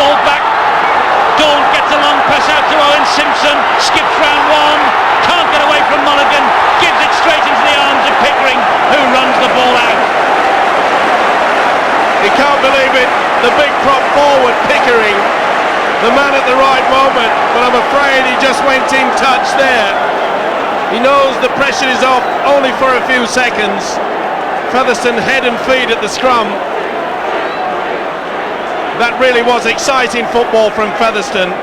the big prop forward, Pickering, the man at the right moment, but I'm afraid he just went in touch there. He knows the pressure is off only for a few seconds. Featherstone head and feet at the scrum. That really was exciting football from Featherstone.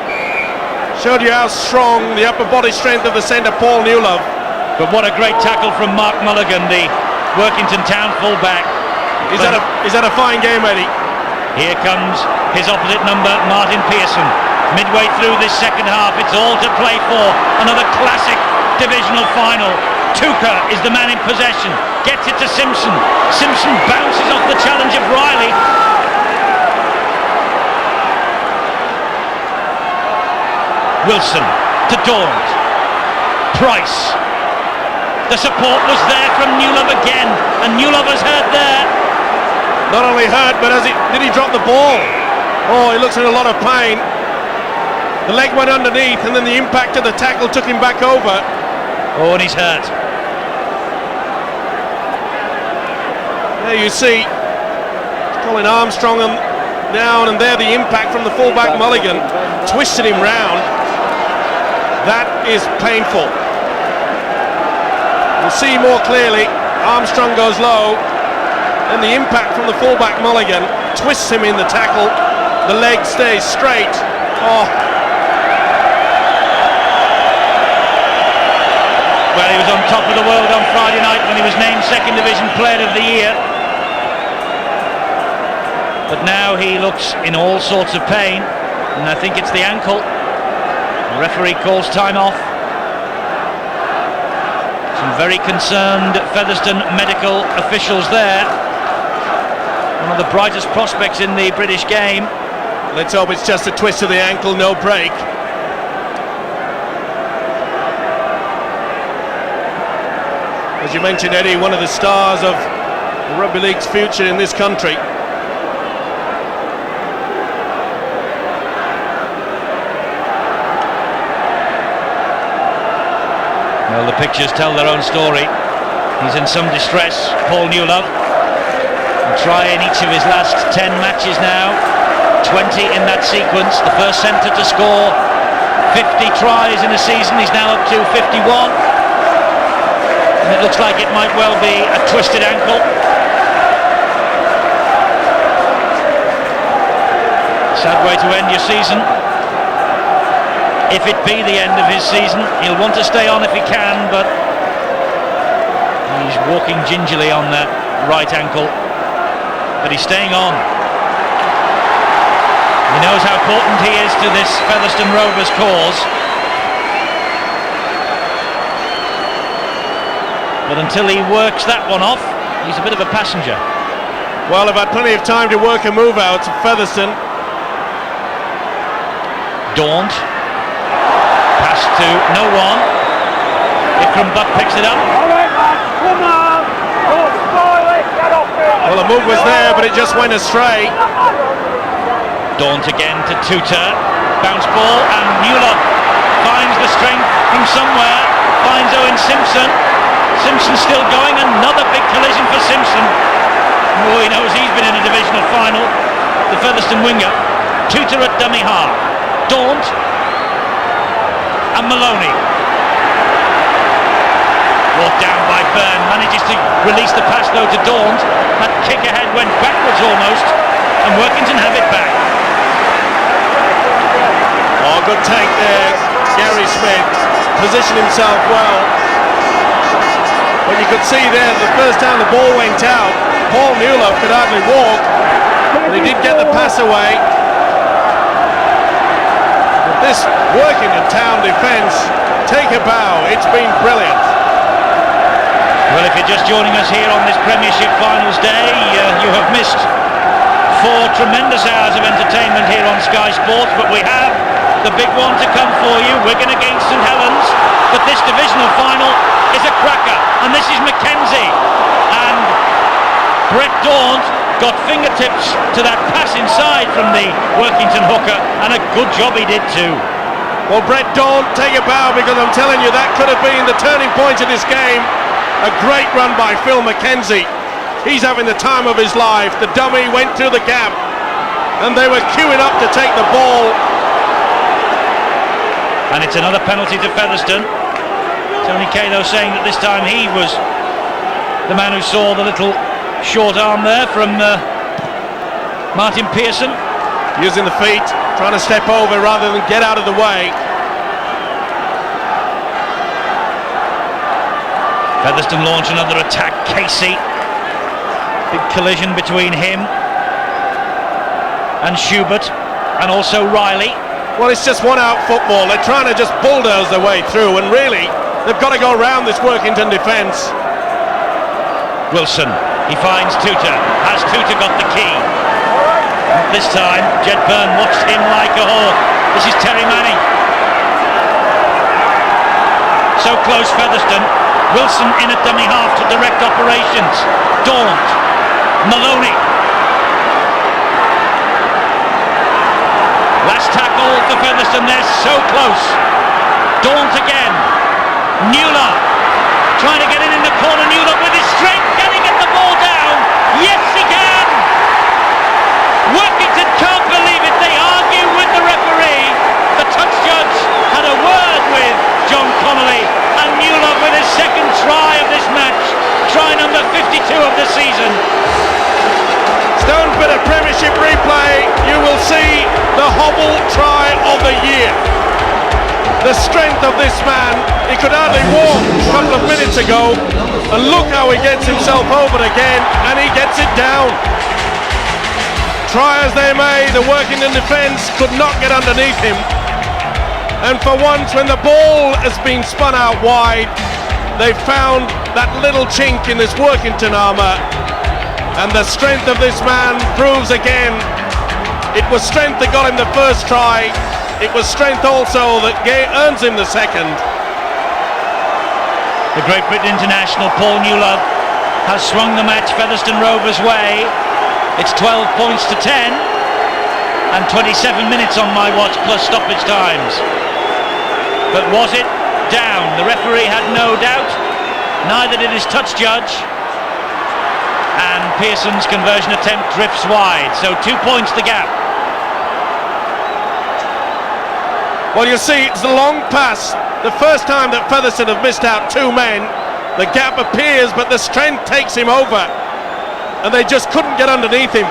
Showed you how strong the upper body strength of the centre, Paul Newlove. But what a great tackle from Mark Mulligan, the Workington Town fullback. Is that a fine game, Eddie? Here comes his opposite number, Martin Pearson. Midway through this second half, it's all to play for. Another classic divisional final. Tuka is the man in possession. Gets it to Simpson. Simpson bounces off the challenge of Riley. Wilson to Daunt. Price. The support was there from Newlove again, and Newlove was hurt there. Not only hurt, but did he drop the ball? Oh, he looks in a lot of pain. The leg went underneath, and then the impact of the tackle took him back over. Oh, and he's hurt. There you see Colin Armstrong down, and there the impact from the fullback Mulligan twisted him round. That is painful. We'll see more clearly. Armstrong goes low, and the impact from the fullback Mulligan twists him in the tackle. The leg stays straight. Oh. Well, he was on top of the world on Friday night when he was named Second Division Player of the Year. But now he looks in all sorts of pain, and I think it's the ankle. The referee calls time off. Some very concerned Featherstone medical officials there. One of the brightest prospects in the British game. Let's hope it's just a twist of the ankle, no break. As you mentioned, Eddie, one of the stars of rugby league's future in this country. Well, the pictures tell their own story. He's in some distress, Paul Newlove. He'll try in each of his last 10 matches now. 20 in that sequence. The first centre to score 50 tries in a season. He's now up to 51. And it looks like it might well be a twisted ankle. Sad way to end your season. If it be the end of his season, he'll want to stay on if he can, but he's walking gingerly on that right ankle. But he's staying on. He knows how important he is to this Featherstone Rovers cause. But until he works that one off, he's a bit of a passenger. Well, they've had plenty of time to work a move out of Featherstone. Daunt. Pass to no one. Ikram Buck picks it up. Well, the move was there, but it just went astray. Daunt again to Tutor. Bounce ball, and Newlove finds the strength from somewhere. Finds Owen Simpson. Simpson still going. Another big collision for Simpson. Oh, he knows he's been in a divisional final. The Featherstone winger. Tutor at dummy half. Daunt. And Maloney. Brought down by Byrne, manages to release the pass though to Daunt. That kick ahead went backwards almost, and Workington have it back. Oh, good take there. Gary Smith positioned himself well. But you could see there, the first time the ball went out, Paul Newlove could hardly walk, but he did get the pass away. This Workington Town defence, take a bow, it's been brilliant. Well, if you're just joining us here on this Premiership Finals Day, you have missed 4 tremendous hours of entertainment here on Sky Sports, but we have the big one to come for you, Wigan against St Helens. But this divisional final is a cracker, and this is Mackenzie. And Brett Daunt got fingertips to that pass inside from the Workington hooker, and a good job he did too. Well, Brett Daunt, take a bow, because I'm telling you, that could have been the turning point of this game. A great run by Phil Mackenzie. He's having the time of his life. The dummy went through the gap, and they were queuing up to take the ball. And it's another penalty to Featherstone. Tony Kato saying that this time he was the man who saw the little short arm there from Martin Pearson. Using the feet, trying to step over rather than get out of the way. Featherstone launch another attack. Casey, big collision between him and Schubert, and also Riley. Well, it's just one-out football. They're trying to just bulldoze their way through, and really, they've got to go around this Workington defence. Wilson, he finds Tuta. Has Tuta got the key? This time, Jed Byrne watched him like a hawk. This is Terry Manning. So close, Featherstone. Wilson in at dummy half to direct operations. Daunt. Maloney. Last tackle for Featherstone. They're so close. Daunt again. Newler trying to get in the corner. Newler with his strength. Can he get the ball down? Yes, he can. Workington can't believe it. They argue with the referee. The touch judge had a word with John Connolly, and Newler with his second try of this match, try number 52 of the season. Stone's bit of Premiership replay. You will see the hobble try of the year. The strength of this man. He could hardly walk a couple of minutes ago, and look how he gets himself over again, and he gets it down. Try as they may, the Workington defence could not get underneath him. And for once, when the ball has been spun out wide, they found that little chink in this Workington armour. And the strength of this man proves again, it was strength that got him the first try. It was strength also that earns him the second. The Great Britain international Paul Newlove has swung the match Featherstone Rovers' way. It's 12 points to 10 and 27 minutes on my watch plus stoppage times. But was it down? The referee had no doubt. Neither did his touch judge. And Pearson's conversion attempt drifts wide. So 2 points the gap. Well, you see, it's a long pass. The first time that Featherstone have missed out two men, the gap appears, but the strength takes him over. And they just couldn't get underneath him.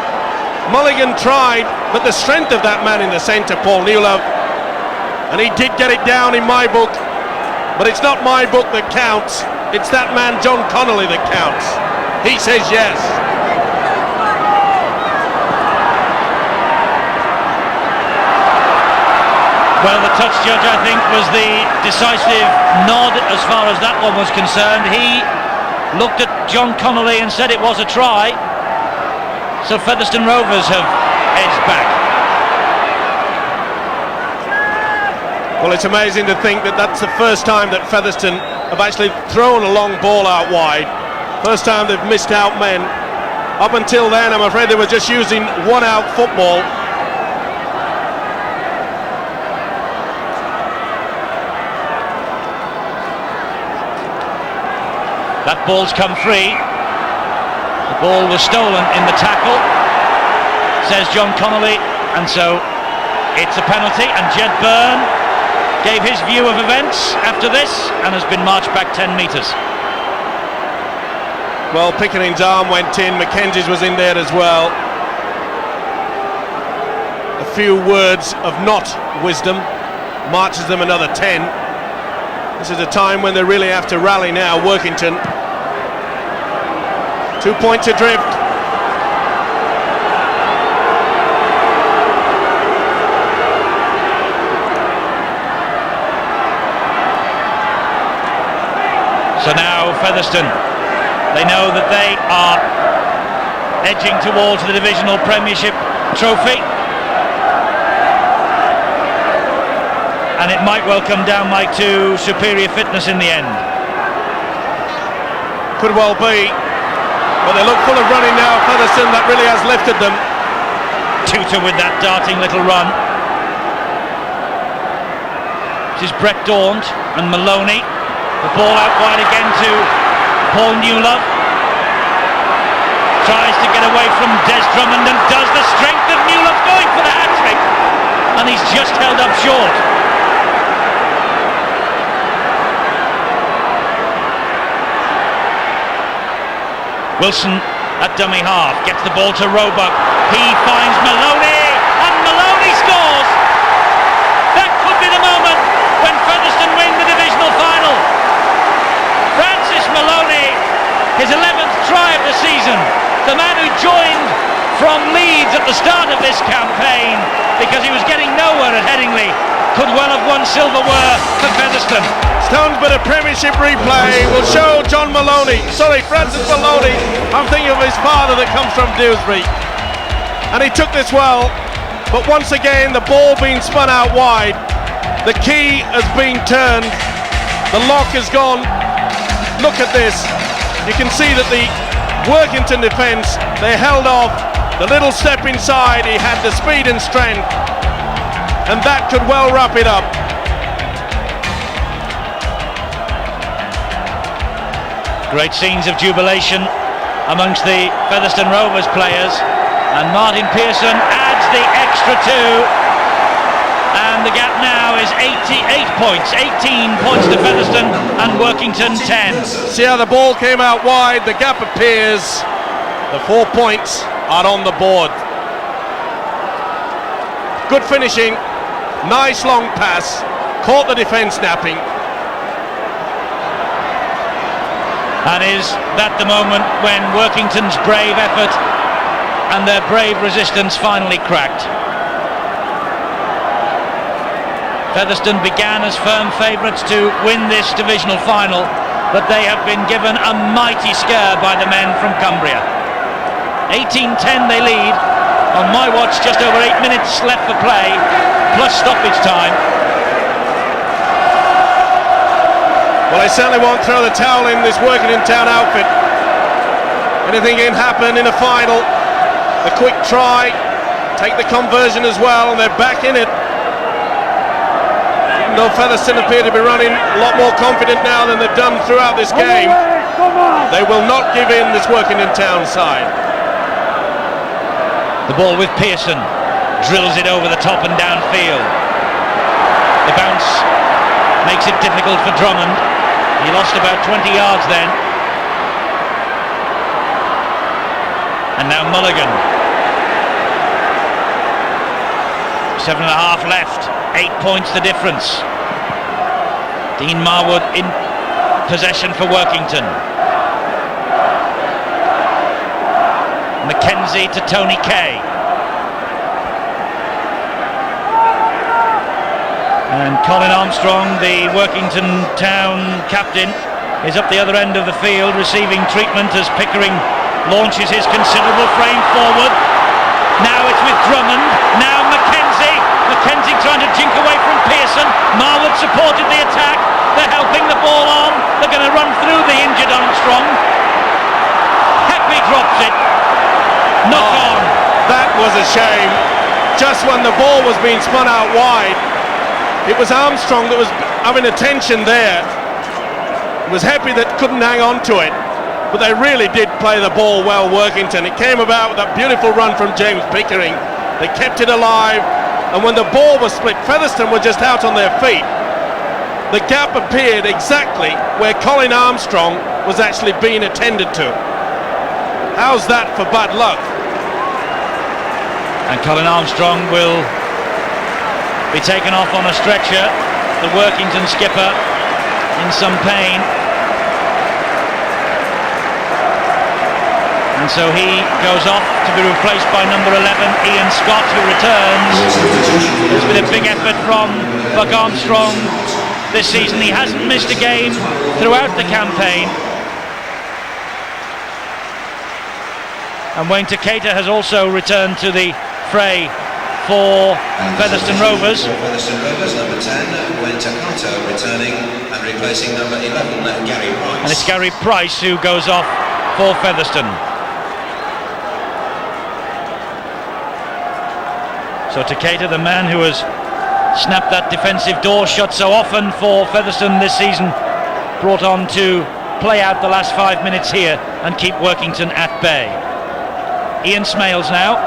Mulligan tried, but the strength of that man in the centre, Paul Newlove, and he did get it down in my book, but it's not my book that counts, it's that man John Connolly that counts. He says yes. Well, the touch judge, I think, was the decisive nod as far as that one was concerned. He looked at John Connolly and said it was a try. So Featherstone Rovers have edged back. Well, it's amazing to think that that's the first time that Featherstone have actually thrown a long ball out wide. First time they've missed out men. Up until then, I'm afraid they were just using one-out football. That ball's come free. The ball was stolen in the tackle, says John Connolly, and so it's a penalty, and Jed Byrne gave his view of events after this and has been marched back 10 metres. Well, Pickering's arm went in, Mackenzie's was in there as well. A few words of not wisdom marches them another 10. This is a time when they really have to rally now, Workington. 2 points adrift. So now Featherstone, they know that they are edging towards the Divisional Premiership trophy. And it might well come down, Mike, to superior fitness in the end. Could well be. But they look full of running now, Featherstone, that really has lifted them. Tuta with that darting little run. This is Brett Daunt and Maloney. The ball out wide again to Paul Newlove. Tries to get away from Des Drummond and does. The strength of Newlove going Wilson at dummy half, gets the ball to Roebuck. He finds Maloney, and Maloney scores! That could be the moment when Featherstone win the divisional final. Francis Maloney, his 11th try of the season. The man who joined from Leeds at the start of this campaign because he was getting nowhere at Headingley, could well have won silverware for Featherstone. Stone's bit of Premiership replay will show Francis Maloney. I'm thinking of his father that comes from Dewsbury. And he took this well, but once again the ball being spun out wide. The key has been turned. The lock has gone. Look at this. You can see that the Workington defence, they held off. The little step inside, he had the speed and strength, and that could well wrap it up. Great scenes of jubilation amongst the Featherstone Rovers players, and Martin Pearson adds the extra 2. And the gap now is 88 points, 18 points to Featherstone and Workington 10. See how the ball came out wide, the gap appears, the 4 points are on the board. Good finishing, nice long pass, caught the defence napping. And is that the moment when Workington's brave effort and their brave resistance finally cracked? Featherstone began as firm favourites to win this divisional final, but they have been given a mighty scare by the men from Cumbria. 18-10 they lead. On my watch, just over 8 minutes left for play, plus stoppage time. Well, they certainly won't throw the towel in this Workington Town outfit. Anything can happen in a final. A quick try, take the conversion as well, and they're back in it. Even though Featherstone appear to be running a lot more confident now than they've done throughout this game, they will not give in, this Workington Town side. The ball with Pearson, drills it over the top and downfield. The bounce makes it difficult for Drummond. He lost about 20 yards then. And now Mulligan. 7.5 left, 8 points the difference. Dean Marwood in possession for Workington. Mackenzie to Tony Kay. And Colin Armstrong, the Workington Town captain, is up the other end of the field receiving treatment as Pickering launches his considerable frame forward. Now it's with Drummond, now Mackenzie. Mackenzie trying to jink away from Pearson. Marwood supported the attack. They're helping the ball on. They're going to run through the injured Armstrong. Happy drops it. Knock on. That was a shame. Just when the ball was being spun out wide, it was Armstrong that was having attention there. He was happy that couldn't hang on to it. But they really did play the ball well, Workington. It came about with that beautiful run from James Pickering. They kept it alive, and when the ball was split, Featherstone were just out on their feet. The gap appeared exactly where Colin Armstrong was actually being attended to. How's that for bad luck? And Colin Armstrong will be taken off on a stretcher. The Workington skipper in some pain. And so he goes off to be replaced by number 11, Ian Scott, who returns. There's been a big effort from Buck Armstrong this season. He hasn't missed a game throughout the campaign. And Wayne Takeda has also returned to the fray for Featherstone Rovers. Featherstone Rovers, number 10, Wayne Takeda returning and replacing number 11, Gary Price. And it's Gary Price who goes off for Featherstone. So Takeda, the man who has snapped that defensive door shut so often for Featherstone this season, brought on to play out the last 5 minutes here and keep Workington at bay. Ian Smales now.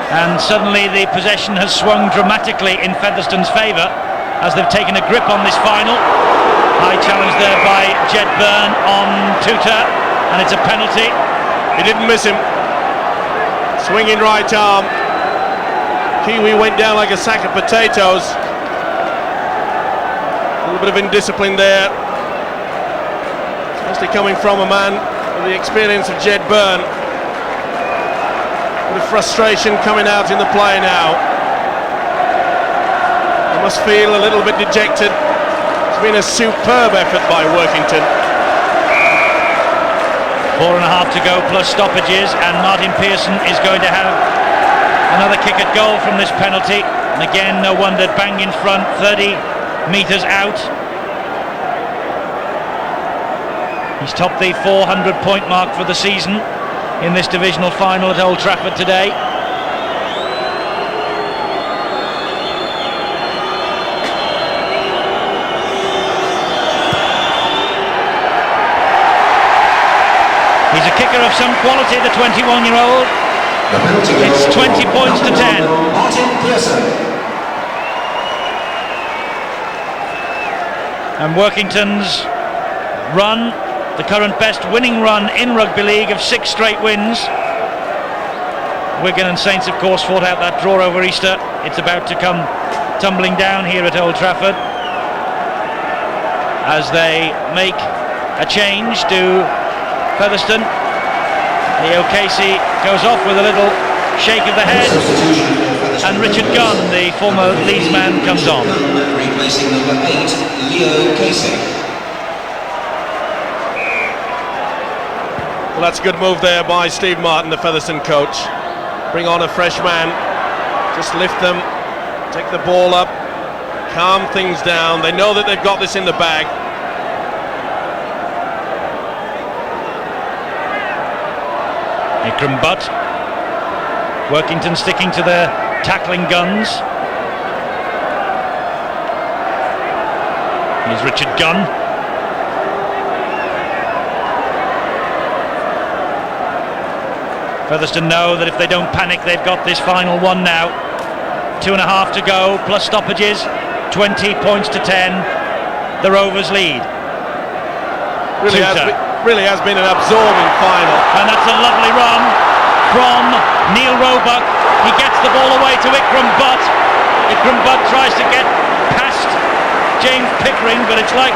And suddenly the possession has swung dramatically in Featherstone's favour as they've taken a grip on this final. High High challenge there by Jed Byrne on Tutor, and it's a penalty. He didn't miss him. Swinging right arm. Kiwi went down like a sack of potatoes. A little bit of indiscipline there. Especially coming from a man with the experience of Jed Byrne. The frustration coming out in the play now. He must feel a little bit dejected. It's been a superb effort by Workington. 4.5 to go plus stoppages, and Martin Pearson is going to have another kick at goal from this penalty. And again, no wonder, bang in front, 30 metres out. He's topped the 400-point mark for the season in this divisional final at Old Trafford today. He's a kicker of some quality, the 21-year-old. It's 20 points to 10. Martin Pearson. And Workington's run, the current best winning run in rugby league of 6 straight wins. Wigan and Saints, of course, fought out that draw over Easter. It's about to come tumbling down here at Old Trafford as they make a change to Featherstone. Leo Casey goes off with a little shake of the head, and Richard Gunn, the former Leeds man, comes on. Replacing number 8, Leo Casey. Well, that's a good move there by Steve Martin, the Featherstone coach. Bring on a fresh man, just lift them, take the ball up, calm things down. They know that they've got this in the bag. Ikram Butt. Workington sticking to their tackling guns. Here's Richard Gunn. Featherstone know that if they don't panic, they've got this final one now. 2.5 to go, plus stoppages. 20 points to 10. The Rovers lead. Really has been an absorbing final. And that's a lovely run from Neil Roebuck. He gets the ball away to Ikram Butt. Ikram Butt tries to get past James Pickering, but it's like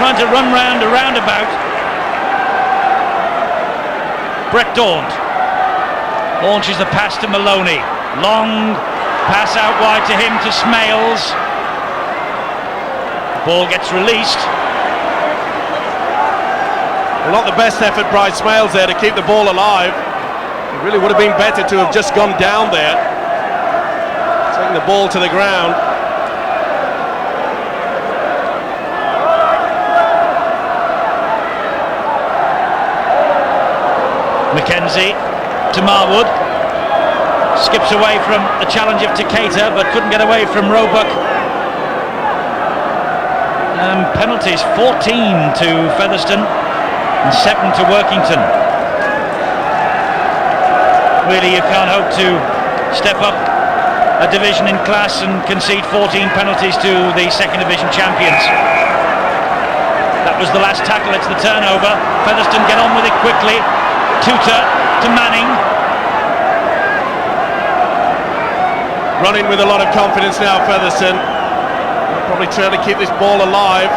trying to run round a roundabout. Brett Daunt launches the pass to Maloney. Long pass out wide to him to Smales. Ball gets released. Well, not the best effort by Smales there to keep the ball alive. It really would have been better to have just gone down there, taking the ball to the ground. Mackenzie to Marwood. Skips away from the challenge of Takata, but couldn't get away from Roebuck. Penalties, 14 to Featherstone and 7 to Workington. Really, you can't hope to step up a division in class and concede 14 penalties to the second division champions. That was the last tackle, it's the turnover. Featherstone get on with it quickly. Tutor to Manning. Running with a lot of confidence now, Featherstone. They'll probably try to keep this ball alive.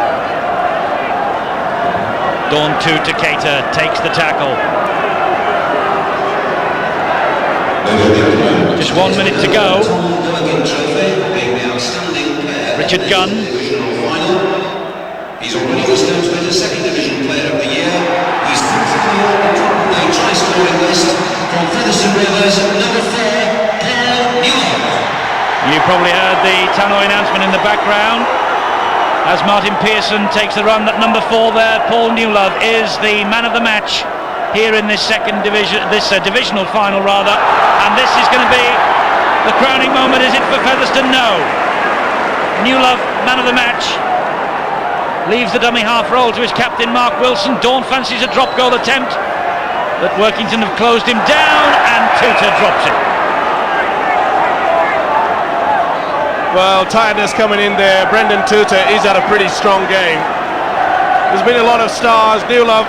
Dawn to Takata takes the tackle. Just 1 minute to go. Richard Gunn. He's already listed as the second division player of the year. He's the try scoring list from Featherstone Rovers, number 4, Paul Newell. You probably heard the tannoy announcement in the background as Martin Pearson takes the run. That number 4 there, Paul Newlove, is the man of the match here in this second division, this divisional final rather, and this is going to be the crowning moment. Is it for Featherstone? No. Newlove, man of the match, leaves the dummy half roll to his captain Mark Wilson. Dawn fancies a drop goal attempt, but Workington have closed him down, and Tutor drops it. Well, tiredness coming in there. Brendan Tutor is at a pretty strong game. There's been a lot of stars. Newlove,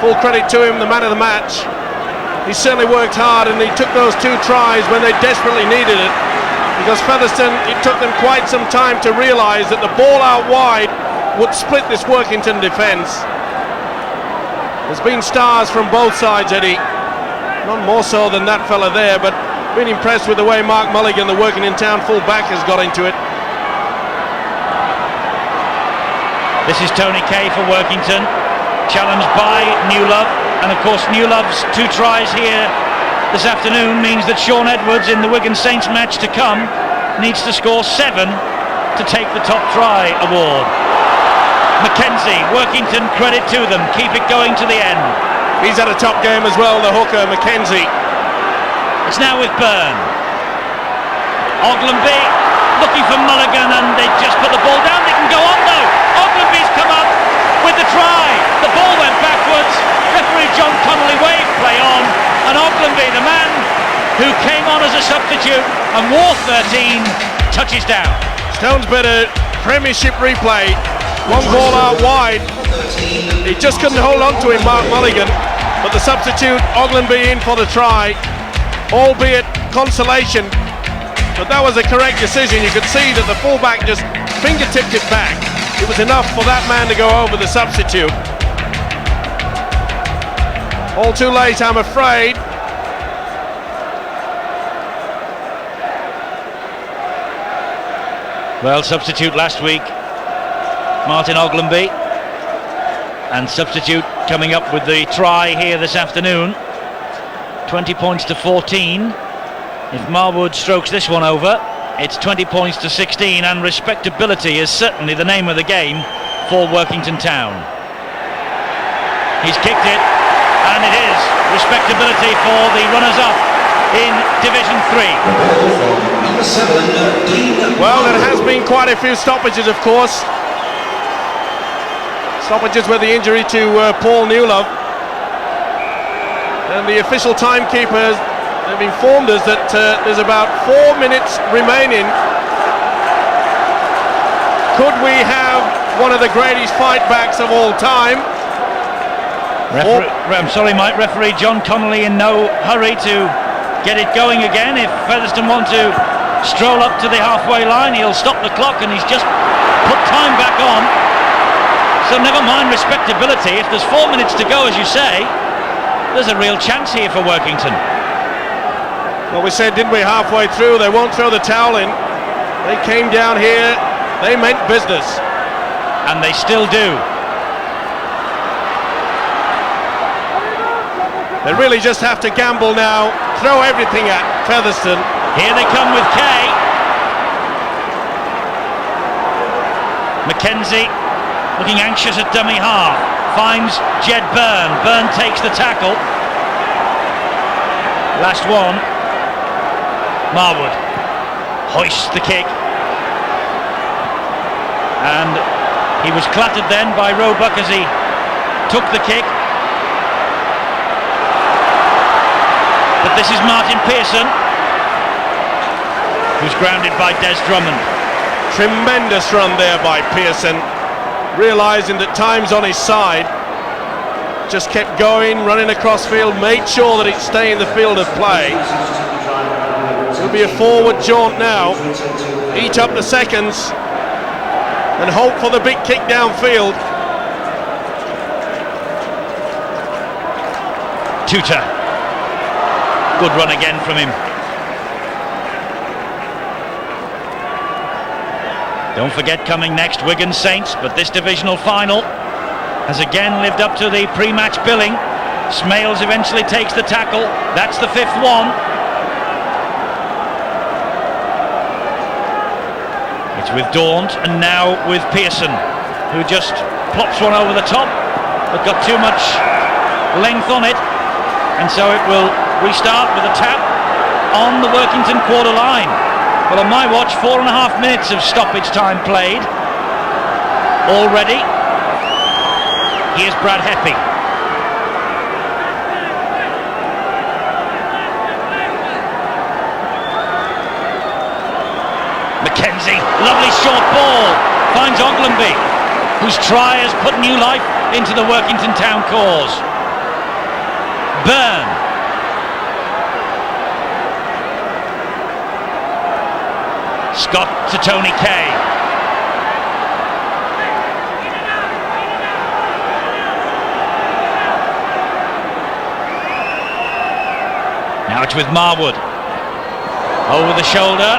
full credit to him, the man of the match. He certainly worked hard, and he took those 2 tries when they desperately needed it, because Featherstone, it took them quite some time to realise that the ball out wide would split this Workington defence. There's been stars from both sides, Eddie. None more so than that fella there, but been impressed with the way Mark Mulligan, the Workington Town full-back, has got into it. This is Tony Kay for Workington, challenged by Newlove, and of course Newlove's 2 tries here this afternoon means that Sean Edwards in the Wigan Saints match to come needs to score 7 to take the top try award. Mackenzie, Workington, credit to them, keep it going to the end. He's had a top game as well, the hooker, Mackenzie. It's now with Byrne. Oglenby looking for Mulligan, and they just put the ball down. They can go on though. Oglenby's come up with the try. The ball went backwards. Referee John Connolly waved play on, and Oglenby, the man who came on as a substitute and wore 13, touches down. Stone's better Premiership replay. 1 ball out wide. He just couldn't hold on to him, Mark Mulligan, but the substitute Oglenby in for the try, albeit consolation. But that was a correct decision. You could see that the fullback just fingertipped it back. It was enough for that man to go over the substitute. All too late, I'm afraid. Well, substitute last week, Martin Oglenby, and substitute coming up with the try here this afternoon. 20 points to 14. If Marwood strokes this one over, it's 20 points to 16, and respectability is certainly the name of the game for Workington Town. He's kicked it, and it is respectability for the runners-up in Division 3. Well, there has been quite a few stoppages, of course. Stoppages with the injury to Paul Newlove. And the official timekeepers have informed us that there's about 4 minutes remaining. Could we have one of the greatest fight backs of all time? I'm sorry, Mike. Referee John Connolly in no hurry to get it going again. If Featherstone want to stroll up to the halfway line, he'll stop the clock, and he's just put time back on. So never mind respectability. If there's 4 minutes to go, as you say, there's a real chance here for Workington. Well, we said, didn't we, halfway through, they won't throw the towel in. They came down here, they meant business. And they still do. They really just have to gamble now, throw everything at Featherstone. Here they come with Kay. Mackenzie looking anxious at dummy half. Finds Jed Byrne. Byrne takes the tackle. Last one. Marwood hoists the kick. And he was clattered then by Roebuck as he took the kick. But this is Martin Pearson, who's grounded by Des Drummond. Tremendous run there by Pearson, realising that time's on his side. Just kept going, running across field, made sure that it stayed in the field of play. It'll be a forward jaunt now, eat up the seconds, and hope for the big kick downfield. Tutor. Good run again from him. Don't forget, coming next, Wigan Saints, but this divisional final has again lived up to the pre-match billing. Smales eventually takes the tackle. That's the 5th one. It's with Daunt, and now with Pearson, who just plops one over the top, but got too much length on it, and so it will restart with a tap on the Workington quarter line. Well, on my watch, 4.5 minutes of stoppage time played already. Here's Brad Heppy. Mackenzie, lovely short ball, finds Oglenby, whose try has put new life into the Workington Town cause. Byrne. Scott to Tony Kay. Now it's with Marwood. Over the shoulder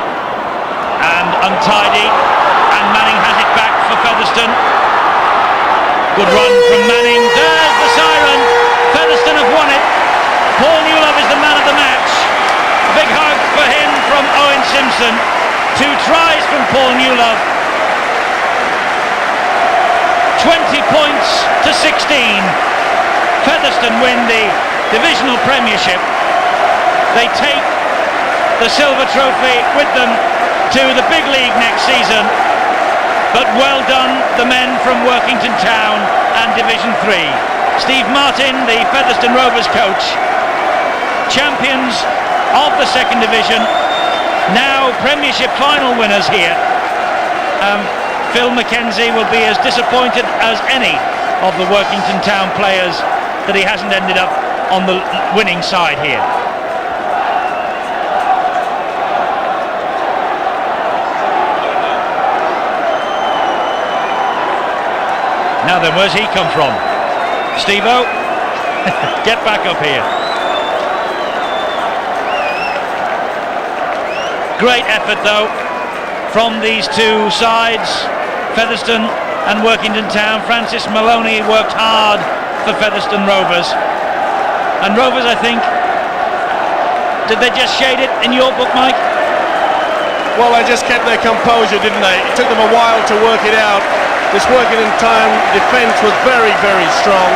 and untidy, and Manning has it back for Featherstone. Good run from Manning. There's the siren. Featherstone have won it. Paul Newlove is the man of the match. Big hug for him from Owen Simpson. 2 tries from Paul Newlove. 20 points to 16. Featherstone win the Divisional Premiership. They take the silver trophy with them to the big league next season. But well done, the men from Workington Town and Division 3. Steve Martin, the Featherstone Rovers coach. Champions of the second division. Now Premiership final winners here. Phil Mackenzie will be as disappointed as any of the Workington Town players that he hasn't ended up on the winning side here. Now then, where's he come from? Steve-O, get back up here. Great effort though from these two sides, Featherstone and Workington Town. Francis Maloney worked hard for Featherstone Rovers. And Rovers, I think, did they just shade it in your book, Mike? Well, they just kept their composure, didn't they? It took them a while to work it out. This Workington Town defence was very, very strong.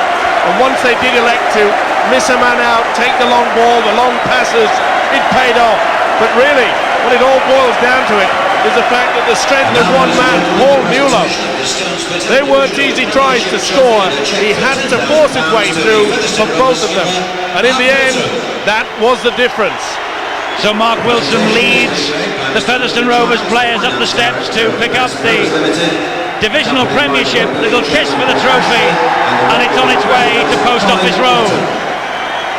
And once they did elect to miss a man out, take the long ball, the long passes, it paid off. But really, what it all boils down to it is the fact that the strength of one man, Paul Newlove, they weren't easy tries to score. He had to force his way through for both of them. And in the end, that was the difference. So Mark Wilson leads the Featherstone Rovers players up the steps to pick up the Divisional Premiership. Little kiss for the trophy, and it's on its way to Post Office Road.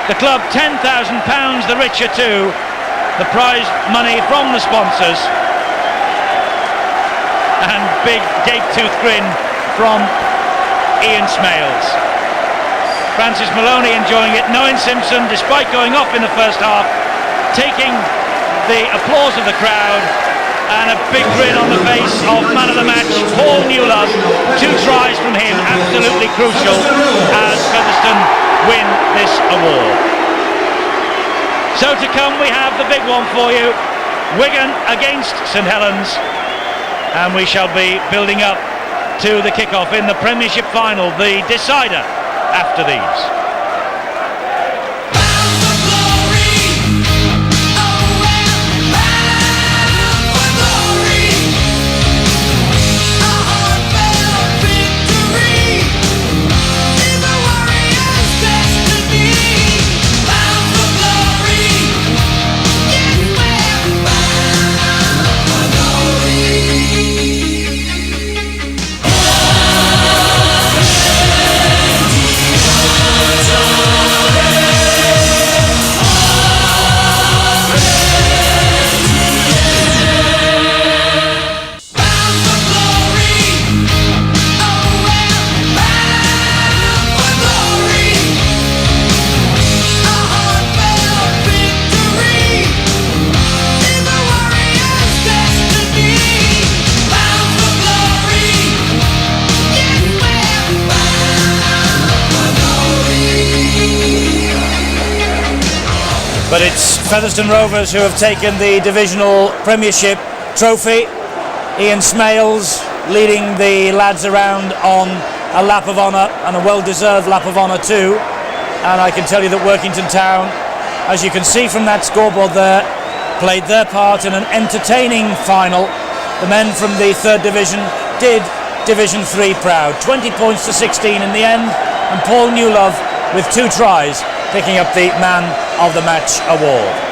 The club £10,000, the richer too. The prize money from the sponsors, and big gape-toothed grin from Ian Smales. Francis Maloney enjoying it. Owen Simpson, despite going off in the first half, taking the applause of the crowd, and a big grin on the face of man of the match, Paul Newlove. 2 tries from him, absolutely crucial as Featherstone win this award. So to come, we have the big one for you, Wigan against St Helens, and we shall be building up to the kick-off in the Premiership final, the decider after these. But it's Featherstone Rovers who have taken the Divisional Premiership trophy. Ian Smales leading the lads around on a lap of honour, and a well-deserved lap of honour too. And I can tell you that Workington Town, as you can see from that scoreboard there, played their part in an entertaining final. The men from the 3rd Division did Division 3 proud. 20 points to 16 in the end, and Paul Newlove with 2 tries picking up the Man of the Match award.